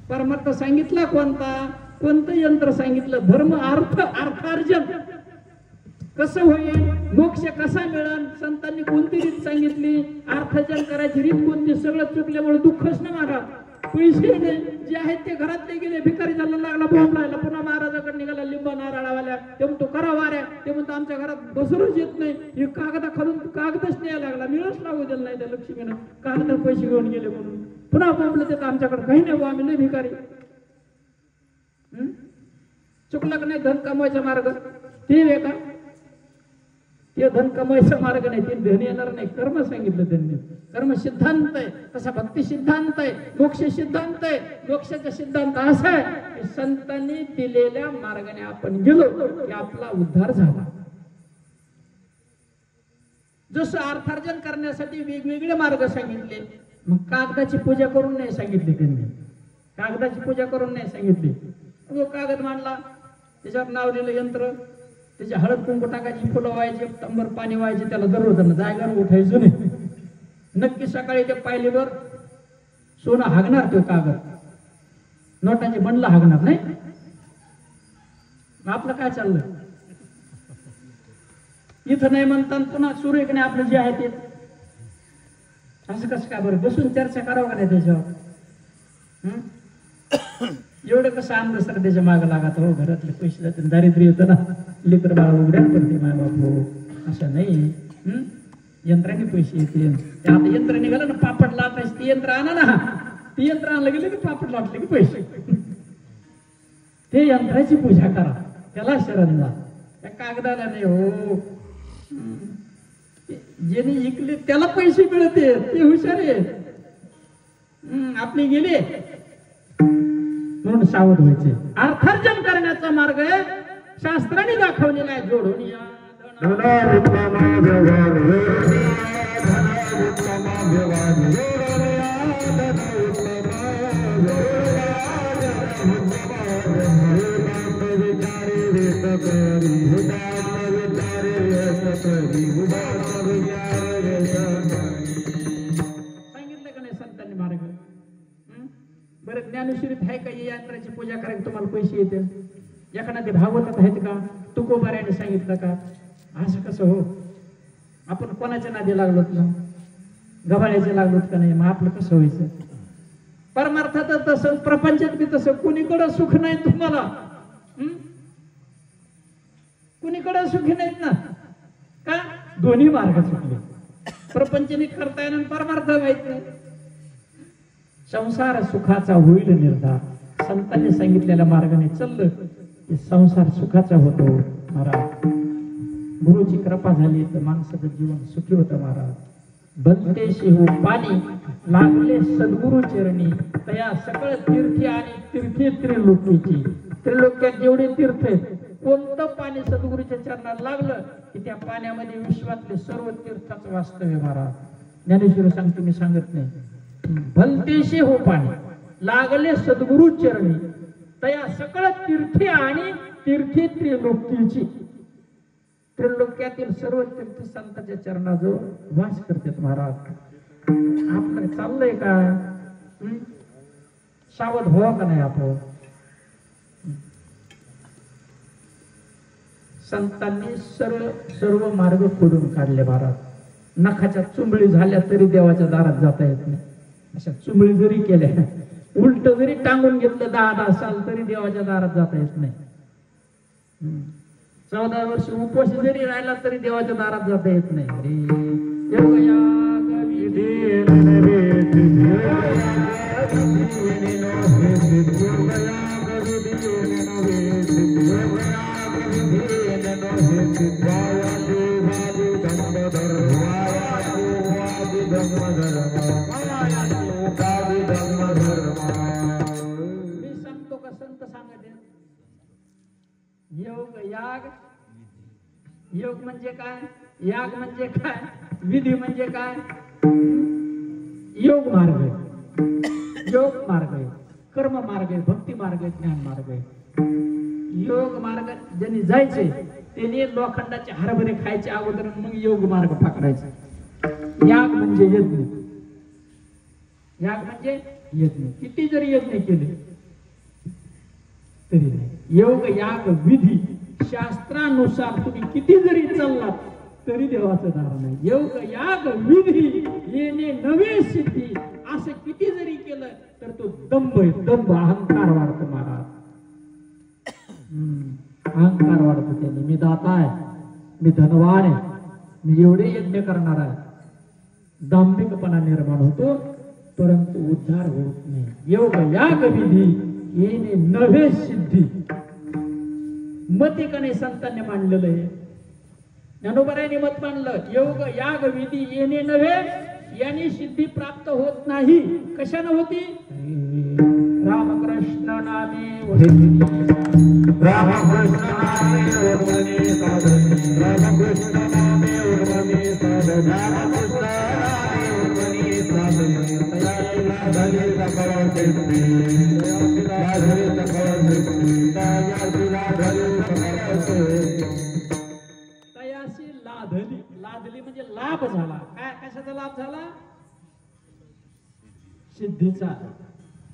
परमार्थ सांगितला कोणता? कोणतं यंत्र सांगितलं? धर्म अर्थ अर्थार्जन कसं होईल, मोक्ष कसा मिळेल, संतांनी कोणती रीत सांगितली, अर्थार्जन करायची रीत कोणती? सगळं चुकल्यामुळे दुःखच ना महाराज. पैसे नाही, जे आहेत ते घरात नाही गेले, भिकारी झाला, लागला बॉम्ब राहिला, पुन्हा महाराजाकडे निघाला लिंबा नारळावाल्या. ते म्हणतो करा वाऱ्या, ते म्हणतो आमच्या घरात बसरच येत नाही, हे कागदा खालून कागदच न्यायला लागला, मिळच लागू दिला नाही त्या लक्ष्मीनं, कागद पैसे घेऊन गेले म्हणून. पुन्हा बॉम्बला देत आमच्याकडे काही नाही, आम्ही लय भिकारी. चुकला का नाही धन कमवायचा मार्ग? ते वे का? ते धन कमवायचा मार्ग नाही, ते धन येणार नाही. कर्म सांगितलं त्यांनी. कर्म सिद्धांत आहे, तसा भक्ती सिद्धांत आहे, मोक्ष सिद्धांत आहे. मोक्षाचा सिद्धांत असा आहे की संतांनी दिलेल्या मार्गाने आपण गेलो की आपला उद्धार झाला. जसं अर्थार्जन करण्यासाठी वेगवेगळे मार्ग सांगितले, मग कागदाची पूजा करून नाही सांगितली त्यांनी. कागदाची पूजा करून नाही सांगितली. तो कागद मांडला, त्याच्यावर नाव लिहिलं यंत्र, त्याची हळद कुंकू टाकायची, फुलं व्हायचे, तंबर पाणी व्हायचे, त्याला दररोज जायगावर उठायचं नाही. नक्की सकाळी ते पायलीवर सोनं हागणार, तो कागद नोटांचे बंडल हागणार नाही. आपलं काय चाललंय इथं नाही म्हणतात, पुन्हा सूर्यकडे आपलं जे आहे ते असं कसं काय? बरं बसून चर्चा करावं का नाही त्याच्यावर? एवढं कसं आणलं सर त्याच्या मागं लागत? हो, घरातले पैसे जाते, दारिद्र्य येतं ना, लेकर बाळा उघड्या करते माय बाप. हो, असं नाही. यंत्राने पैसे येते. आता यंत्र निघालं ना, पापड लाटायचं, ते यंत्र आणा ना, ते यंत्र आणलं गेलं की पापड लाटले की पैसे. ते यंत्राची पूजा करा, त्याला शरण जा, त्या कागदाला नाही. हो, ज्याने इकले त्याला पैसे मिळते, ते हुशार आहे. आपले गेले म्हणून सावध व्हायचे. अर्थार्जन करण्याचा मार्ग शास्त्राने दाखवलेला आहे. जोडून या सांगितलं का नाही संतांनी मार्ग? बरं, ज्ञानेश्वरीत आहे का यंत्राची पूजा करायला तुम्हाला पैसे येते? एखाद्या भागवतात आहेत का? तुकोबाऱ्याने सांगितलं का? असं कसं हो? आपण कोणाच्या नादी लागलो ना, गव्हाळ्याचे लागलोत का नाही? मग आपलं कसं व्हायचं? परमार्थात तसं, प्रपंचात बी तसं. कुणीकडं सुख नाही तुम्हाला, कुणीकडं सुखी नाहीत ना. का? दोन्ही मार्ग चुकले. प्रपंचनी करता येणार, परमार्थ व्हायचं नाही. संसार सुखाचा होईल निर्धार. संतांनी सांगितलेल्या मार्गाने चाललं की संसार सुखाचा होतो महाराज. गुरुची कृपा झाली तर माणसाचं जीवन सुखी होतं महाराज. भलतेशी हो पाणी लागले सद्गुरु चरणी, तया सकळ तीर्थी आणि तीर्थी त्रिलोकीची. त्रिलोक्यात जेवढे तीर्थ आहेत, कोणतं पाणी सद्गुरूच्या चरणाला लागलं की त्या पाण्यामध्ये विश्वातले सर्व तीर्थाचं वास्तव्य महाराज. ज्ञानेश्वर सांगतो, मी सांगत नाही. भलतेशी हो पाणी लागले सद्गुरु चरणी, तया सकळ तीर्थी आणि तीर्थी त्रिलोकीची. त्रिलोक्यातील सर्व तीर्थ संतांच्या चरणाजवळ वास करतात महाराज. आपलं चाललंय का? सावध व्हावं का नाही आपण? संतांनी सर्व मार्ग खोडून काढले महाराज. नखाच्या चुंबळी झाल्या तरी देवाच्या दारात जाता येत नाही. अशा चुंबळी जरी केल्या, उलट जरी टांगून घेतलं 10-10 साल तरी देवाच्या दारात जाता येत नाही. 14 वर्ष उपवास जरी राहिला तरी देवाच्या दारात जाता येत नाही. योग याग विधी मी सांगतो का संत सांगते. योग याग, योग म्हणजे काय, याग म्हणजे काय, विधी म्हणजे काय. योग मार्ग आहे, योग मार्ग आहे, कर्म मार्ग आहे, भक्ती मार्ग आहे, ज्ञान मार्ग आहे. योग मार्ग ज्यांनी जायचे त्यांनी लोखंडाचे हरभरे खायचे अगोदर मग योग मार्ग पकडायचा. याग म्हणजे यज्ञ, याग म्हणजे यज्ञ. किती जरी यज्ञ केले तरी नाही. योग याग विधी शास्त्रानुसार तुम्ही किती जरी चाललात तरी देवाचं दार नाही. योग याग विधी येणे नवे सिद्धी असं किती जरी केलं तर तो दंभ आहे, दंभ अहंकार वाढतो महाराज. अहंकार वाढतो. त्याने मी दाता आहे, मी धनवान आहे, मी एवढे यज्ञ करणार आहे, दांभिकपणा निर्माण होतो परंतु उद्धार होत नाही. योग याग विधी येणे नवे सिद्धी मत एकाने संतांनी मांडलेलं आहे. ज्ञानोबारायांनी मत मांडलं योग याग विधी येणे नव्हे यांनी सिद्धी प्राप्त होत नाही. कशाने होती. रामकृष्ण नामे रामकृष्ण नामे उर्वने साधने रामकृष्ण नामे उर्वने साधने रामकृष्ण नामे उर्वने साधने तयाला धरे सकळ सिद्धी तयाला धरे सकळ सिद्धी तयाला धरे सकळ सिद्धी. तयाशी लाधली, लाधली म्हणजे लाभ झाला. काय कशाचा लाभ झाला. सिद्धीचा.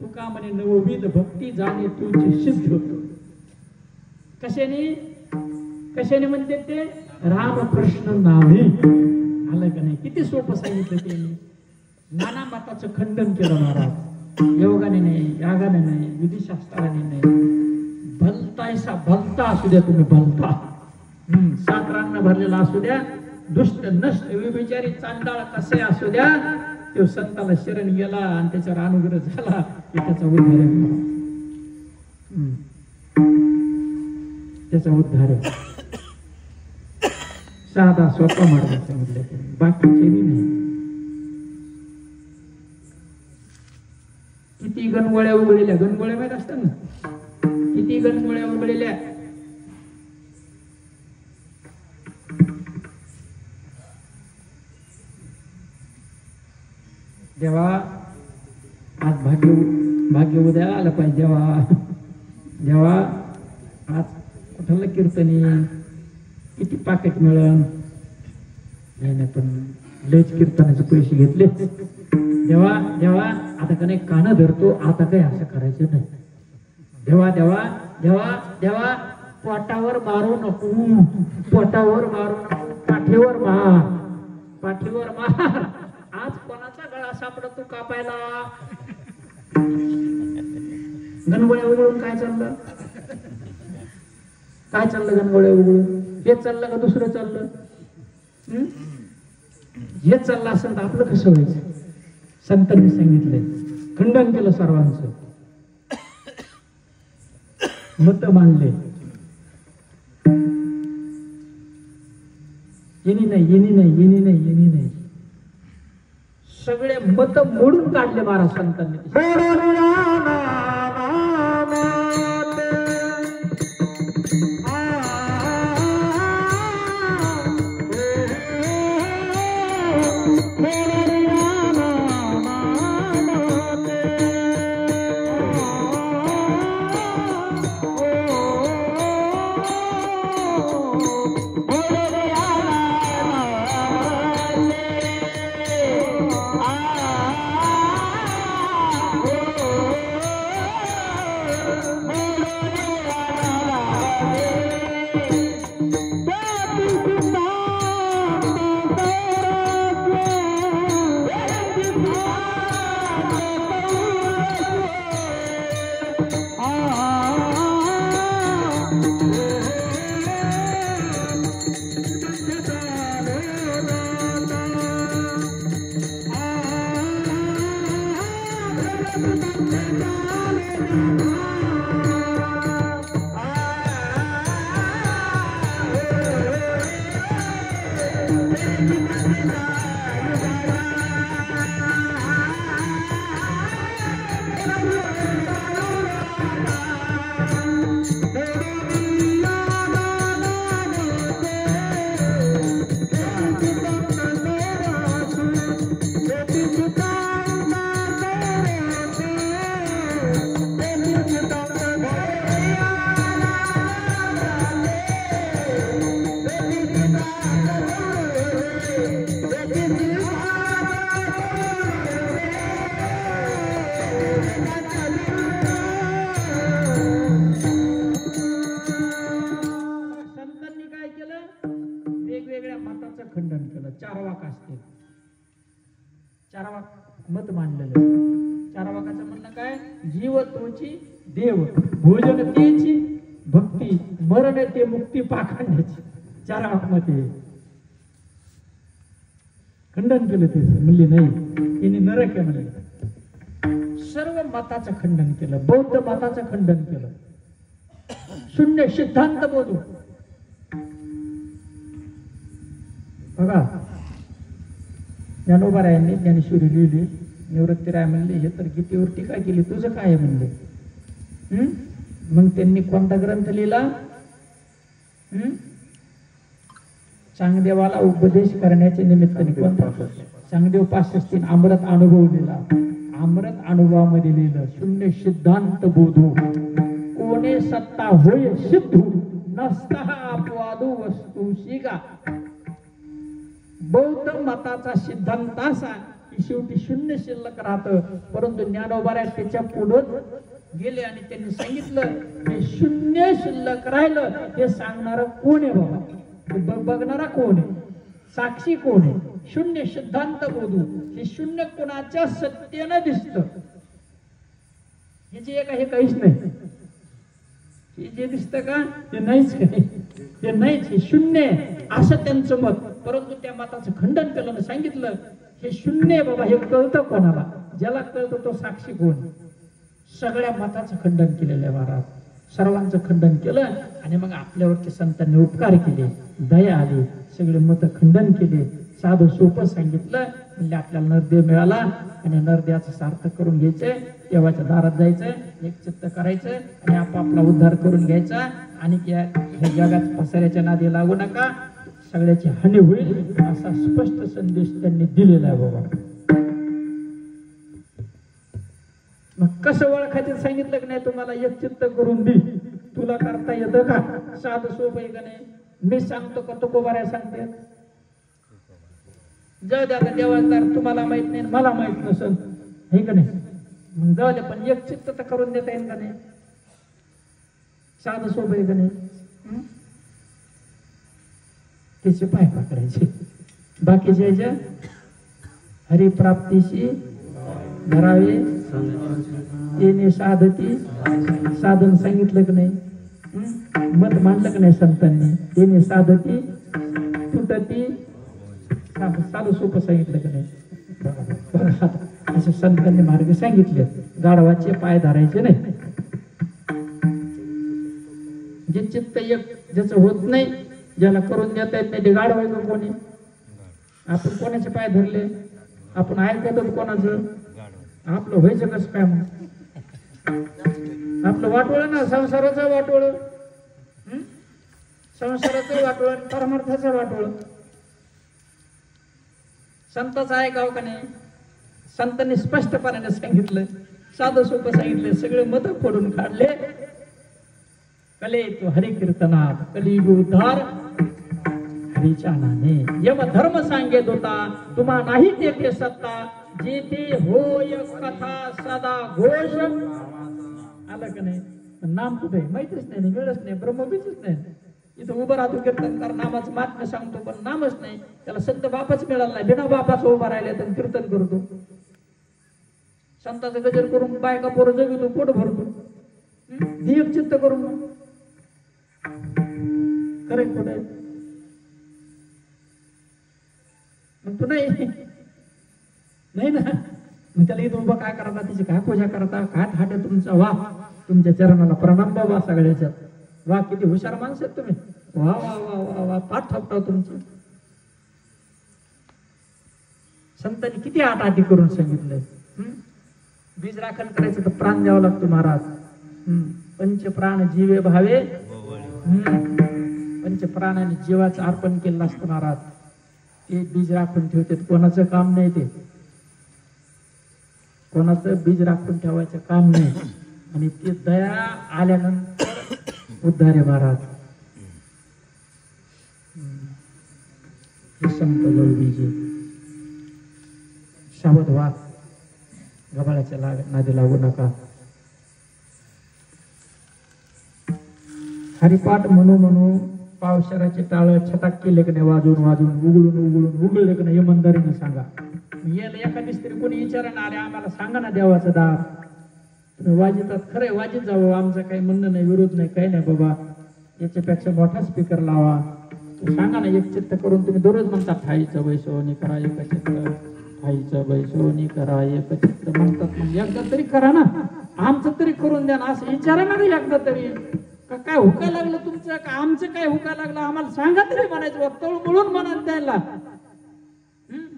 तू का म्हणे नवविध भक्ती जाणे तुझी सिद्ध होतो. कशाने, कशाने म्हणते ते रामकृष्ण नामे. आलं का नाही. किती सोपं सांगितलं त्यांनी. नाना मताचं खंडन केलं महाराज. योगाने नाही, यागाने नाही, विधिशास्त्राने नाही. भलतायसा भलता असू द्या तुम्ही, भलता 7 रांगण भरलेला असू द्या, दुष्ट नष्ट विचारी चांडाळ कसे असू द्या, तो संताला शरण गेला आणि त्याच्यावर अनुग्रह झाला की त्याचा उद्धार आहे. त्याचा उद्धार आहे. साधा सोपा मार्ग सांगितलं त्यांनी, बाकीचे नाही. किती गणगोळ्या उघडलेल्या, गणगोळ्या माहित असतात ना, किती गणगोळ्या उघडलेल्या. जेव्हा आज भाग्य उद्या आलं पाहिजे. जेव्हा आज कुठलं कीर्तनी किती पाकिट मिळेल नाही, पण लयच कीर्तनाचे पैसे घेतले. जेव्हा जेव्हा आता का नाही कान धरतो, आता काही असं करायचं नाही. जेव्हा जेव्हा जेव्हा जेव्हा पोटावर मारू नको, पोटावर मारू नको, पाठीवर मार, पाठीवर मार. आज कोणाचा गळा सापडतो कापायला. गणगोळ्या उघडून काय चाललं, काय चाललं गणगोळ्या उघडून. हेच चाललं का दुसरं चाललं. हेच चाललं असेल तर आपलं कसं व्हायचं. संतांनी सांगितलंय, खंडन केलं सर्वांचं, मत मांडले. येणी नाही, येणी नाही, येणी नाही, येणी नाही, सगळे मत मोडून काढले महाराज संतांनी. खंडन केलं. चारवाक असते, चारवाक मत मांडलेलं. चारवाकाचं म्हणणं काय? जीव तोची देव, भोजन तेची भक्ती, मरण ते मुक्ती पाखंडाची. चारवाक मते खंडन केलं. ते म्हणले नाही, त्यांनी नरक आहे म्हणले. सर्व मताचं खंडन केलं. बौद्ध मताचं खंडन केलं. शून्य सिद्धांत बोलू. बघा, ज्ञानोबारायांनी ज्ञानेश्वरी लिहिली. निवृत्तीराय म्हणले हे तर गीतेवर टीका केली, तुझं काय आहे म्हणले. मग त्यांनी कोणता ग्रंथ लिहिला? चांगदेवाला उपदेश करण्याच्या निमित्ताने कोणता? चांगदेव 503 अमृत अनुभव लिहिला. अमृत अनुभवामध्ये लिहिलं शून्य सिद्धांत बोधू, कोणे सत्ता होय सिद्धू, नसता अपवादू वस्तू शिगा. बौद्ध मताचा सिद्धांत असा की शेवटी शून्य शिल्लक राहतं. परंतु ज्ञानोबाराय त्याच्या पुढे गेले आणि त्यांनी सांगितलं हे शून्य शिल्लक राहिलं हे सांगणार कोण आहे बाबा? बघणारा कोण आहे? साक्षी कोण आहे? शून्य सिद्धांत बोधू. हे शून्य कोणाच्या सत्तेनं दिसत. हे जे एक हे काहीच नाही. हे जे दिसतं का ते नाहीच, ते नाहीच, हे शून्य असं त्यांचं मत. परंतु त्या मताचं खंडन केलं, सांगितलं हे शून्य बाबा, हे कळतं कोणाला? ज्याला कळतं तो साक्षी कोण? सगळ्या मताचं खंडन केलेलं आहे महाराज. सर्वांचं खंडन केलं आणि मग आपल्यावरती संतांनी उपकार केले, दया आली, सगळे मत खंडन केले. साधं सोपं सांगितलं. म्हणजे आपल्याला नरदेव मिळाला आणि नरदेवाचं सार्थक करून घ्यायचंय, देवाच्या दारात जायचं, एक चित्त करायचं आणि आपापला उद्धार करून घ्यायचा. आणि या जगात पसऱ्याच्या नादी लागू नका, सगळ्याची हानी होईल असा स्पष्ट संदेश त्यांनी दिलेला आहे बाबा. मग कसं ओळखायचं सांगितलं की नाही तुम्हाला? एक चित्त करून दे. तुला करता येतं का? साधं सोपं आहे का नाही? मी सांगतो का तुकोबाराय सांगते? जाऊ द्या, देवादार तुम्हाला माहित नाही, मला माहित नसेल, हे का नाही? मग जाऊ द्या, पण एक चित्त तर करून देता येईल का नाही? साधं सोपं आहे का नाही? त्याचे पाय पकडायचे. बाकीचे ह्याच्या हरिप्राप्तीशी धरावे तेने साधती. साधन सांगितलं की नाही? मत मांडलं की नाही संतांनी? तेने साधती तुटती. साधं सोपं सांगितलं की नाही? असे संतांनी मार्ग सांगितले. गाढवाचे पाय धरायचे नाही. जे चित्त एक ज्याचं होत नाही, ज्याला करून देता येत नाही, ते गाढवायचं कोणी? आपण कोणाचे पाय धरले? आपण ऐकतो कोणाचं? आपलं व्हायचं कसं काय? मग आपलं वाटोळ ना, संसाराचं वाटोळ, संसाराचं वाटोळ, परमार्थाचं वाटोळ. संताचं ऐकावं का नाही? संतांनी स्पष्टपणाने सांगितलं, साधं सोपं सांगितलं, सगळे मत फोडून काढले. कले तो हरिकीर्तनात कलियुग उद्धार हरीच्या नामे. यम धर्म सांगेत होता तुम्हा नाही तेथे सत्ता, जेथे होय कथा सदा घोष. आलं का नाही? नाम कुठे माहितीच नाही, मिळच नाही, ब्रह्मबीजच नाही. इथं उभं राहतो कीर्तनकार, नामाचं महात्म्य सांगतो, पण नामच नाही. त्याला संत बापाच मिळाला नाही. बिना बापाचं उभा राहिले तर कीर्तन करतो. संताचं गजर करून बायका पोरं जगितो, पोट भरतो. ध्येय चित्त करून खरे खोटे मग तू नाही ना. मग त्याला इथं उभं काय करता? तिची काय पूजा करता? काय थाट आहे तुमचा? वा, तुमच्या चरणाला प्रणाम बाबा सगळ्याच्यात. वा, किती हुशार माणसं आहेत तुम्ही. वा वा वा वा वा, पाठ थापटाव तुमचं. संतांनी किती आटी करून सांगितलंय. बीज राखण करायचं तर प्राण द्यावा लागतो महाराज. पंच प्राण जीवे भावे. पंच प्राणाने जीवाचं अर्पण केलं असतं महाराज. ते बीज राखून ठेवते. कोणाचं काम नाही ते. कोणाचं बीज राखून ठेवायचं काम नाही. आणि ते दया आल्यानंतर उद्धार आहे महाराज. हे संत गवळीजी सावध व्हा. गबाळाच्या नादी लागू नका. हरिपाठ म्हणू म्हणू पावसाळ्याचे टाळ छटाक केले की नाही वाजवून वाजवून उघडले की नाही इमानदारीने सांगा. याला एखादीच तरी कोणी विचारणा अरे आम्हाला सांगा ना देवाचं दार. तुम्ही वाजितात खरंय वाजित जावं. आमचं काही म्हणणं नाही विरोध नाही काही नाही बाबा. याच्यापेक्षा मोठा स्पीकर लावा. सांगा ना एक चित्त करून. तुम्ही दररोज म्हणता ठाईचं बैसोनी करा एकचित्र. ठाईचं बैसोनी करा एकचित्र म्हणतात. मग एकदा तरी करा ना. आमचं तरी करून द्या ना. असं विचारा ना एकदा तरी. का काय हुका लागलं तुमचं का आमचं काय हुका लागलं आम्हाला सांगा तरी म्हणायचं. तळमळून म्हणा त्याला.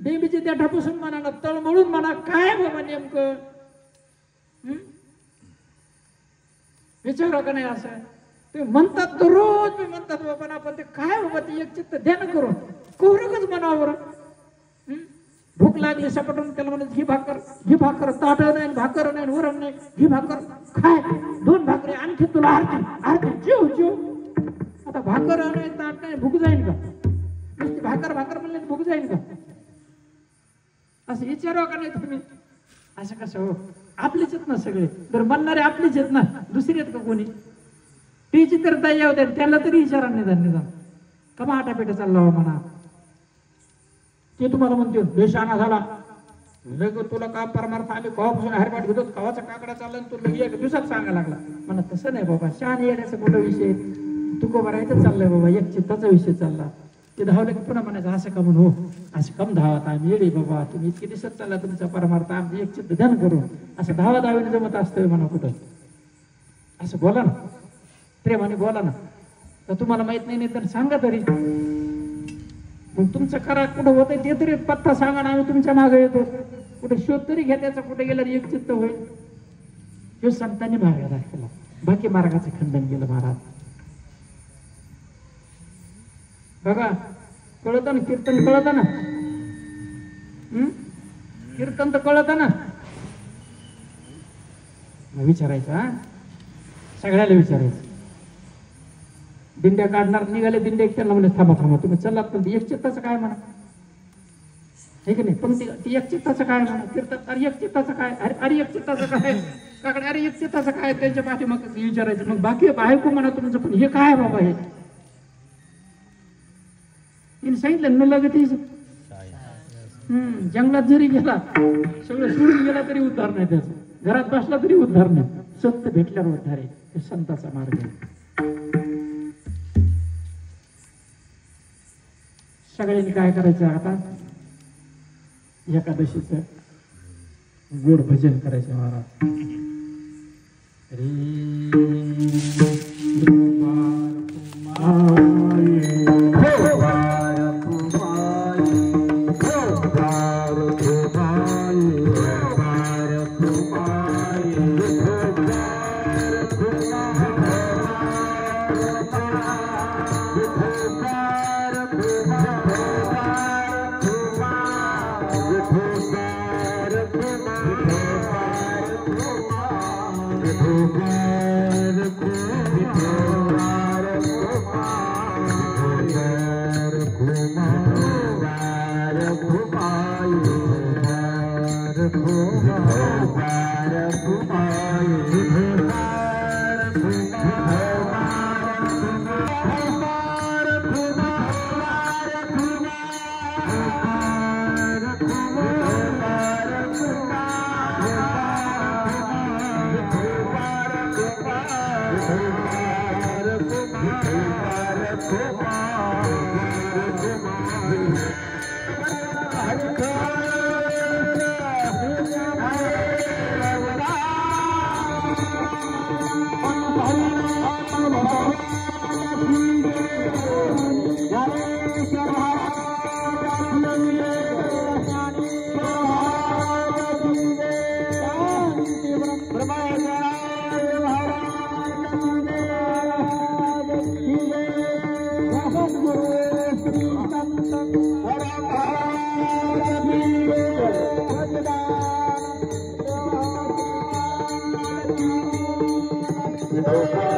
देवीची देठापासून म्हणा ना. तळमळून म्हणा. काय बाबा नेमकं विचारा का नाही असं. ते म्हणतात दररोज मी म्हणतात बाबा ना. पण ते काय बाबा ते एक चित्त ध्यान करून कोरकच म्हणावं. भूक लागली सपटून त्याला म्हणत ही भाकर ताट नाही भाकर नाही वरण नाही. ही भाकर खाय 2 भाकरी आणखी तुला आरती जेव. आता भाकर नाही ताट नाही भूक जाईल का. नुसती भाकर म्हणले भूक जाईल का. असं विचारावं का नाही तुम्ही. असं कसं हो. आपलीच आहेत ना सगळे. तर म्हणणारे आपलीच आहेत ना. दुसरी आहेत का कोणी. टीची तर ताई येऊ द्या त्याला तरी विचारा निदान कमा आटापेटा चालला हो म्हणा. ते तुम्हाला म्हणते हे शाणा झाला लग तुला का परमार्थ आम्ही कवापासून हरपाट घेतो कवाचा काकडा चालला तू लगे 1 दिवसात सांगा लागला. म्हणा तसं नाही बाबा. शान येण्याचा कुठं विषय. तुको भरायचं चाललंय बाबा. एक चित्ताचा विषय चालला. ते धावलं की पुन्हा म्हणायचं असं का म्हणून हो असं कम धावत आम्ही येडे बाबा. तुम्ही इतके दिसत चालला तुमचा परमार्थ आमचं एक चित्त ध्यान करून. असं धावाने जमत असतंय म्हणा कुठं. असं बोला ना. प्रेमाने बोला ना. तर तुम्हाला माहित नाही तर सांगा तरी. मग तुमचं करा कुठं होतंय ते तरी पत्ता सांगा ना. आम्ही तुमच्या मागे येतो. कुठे शोध तरी घ्या त्याचा. कुठे गेला एक चित्त होईल. हे संतांनी मार्ग दाखवला. बाकी मार्गाचं खंडन केलं महाराज. बघा कळत ना कीर्तन कळत ना. कीर्तन तर कळत ना. विचारायचं हा सगळ्याला विचारायचं. दिंड्या काढणार निघाले दिंड्या त्यांना म्हणजे थांबा तुम्ही चला. पण एक चित्ताचं काय म्हणा हे की नाही. पण ती एक चित्ताचं काय म्हणा. कीर्तन अरे एक चित्ताचं काय. अरे एक चित्ताचं काय काकडे. अरे एक चित्ताचं काय. त्यांच्या पाठी मग विचारायचं. मग बाकी बायको म्हणा तुमचं. पण हे काय बाबा हे सांगितलं न लगतीच. जंगलात जरी गेला सगळं सोडून गेला तरी उद्धार नाही त्याचा. घरात बसला तरी उद्धार नाही. सत्य भेटल्यावर उद्धार आहे. हे संताचा मार्ग आहे. सगळ्यांनी काय करायचं आता एकादशीचं गोड भजन करायचं महाराज. धोका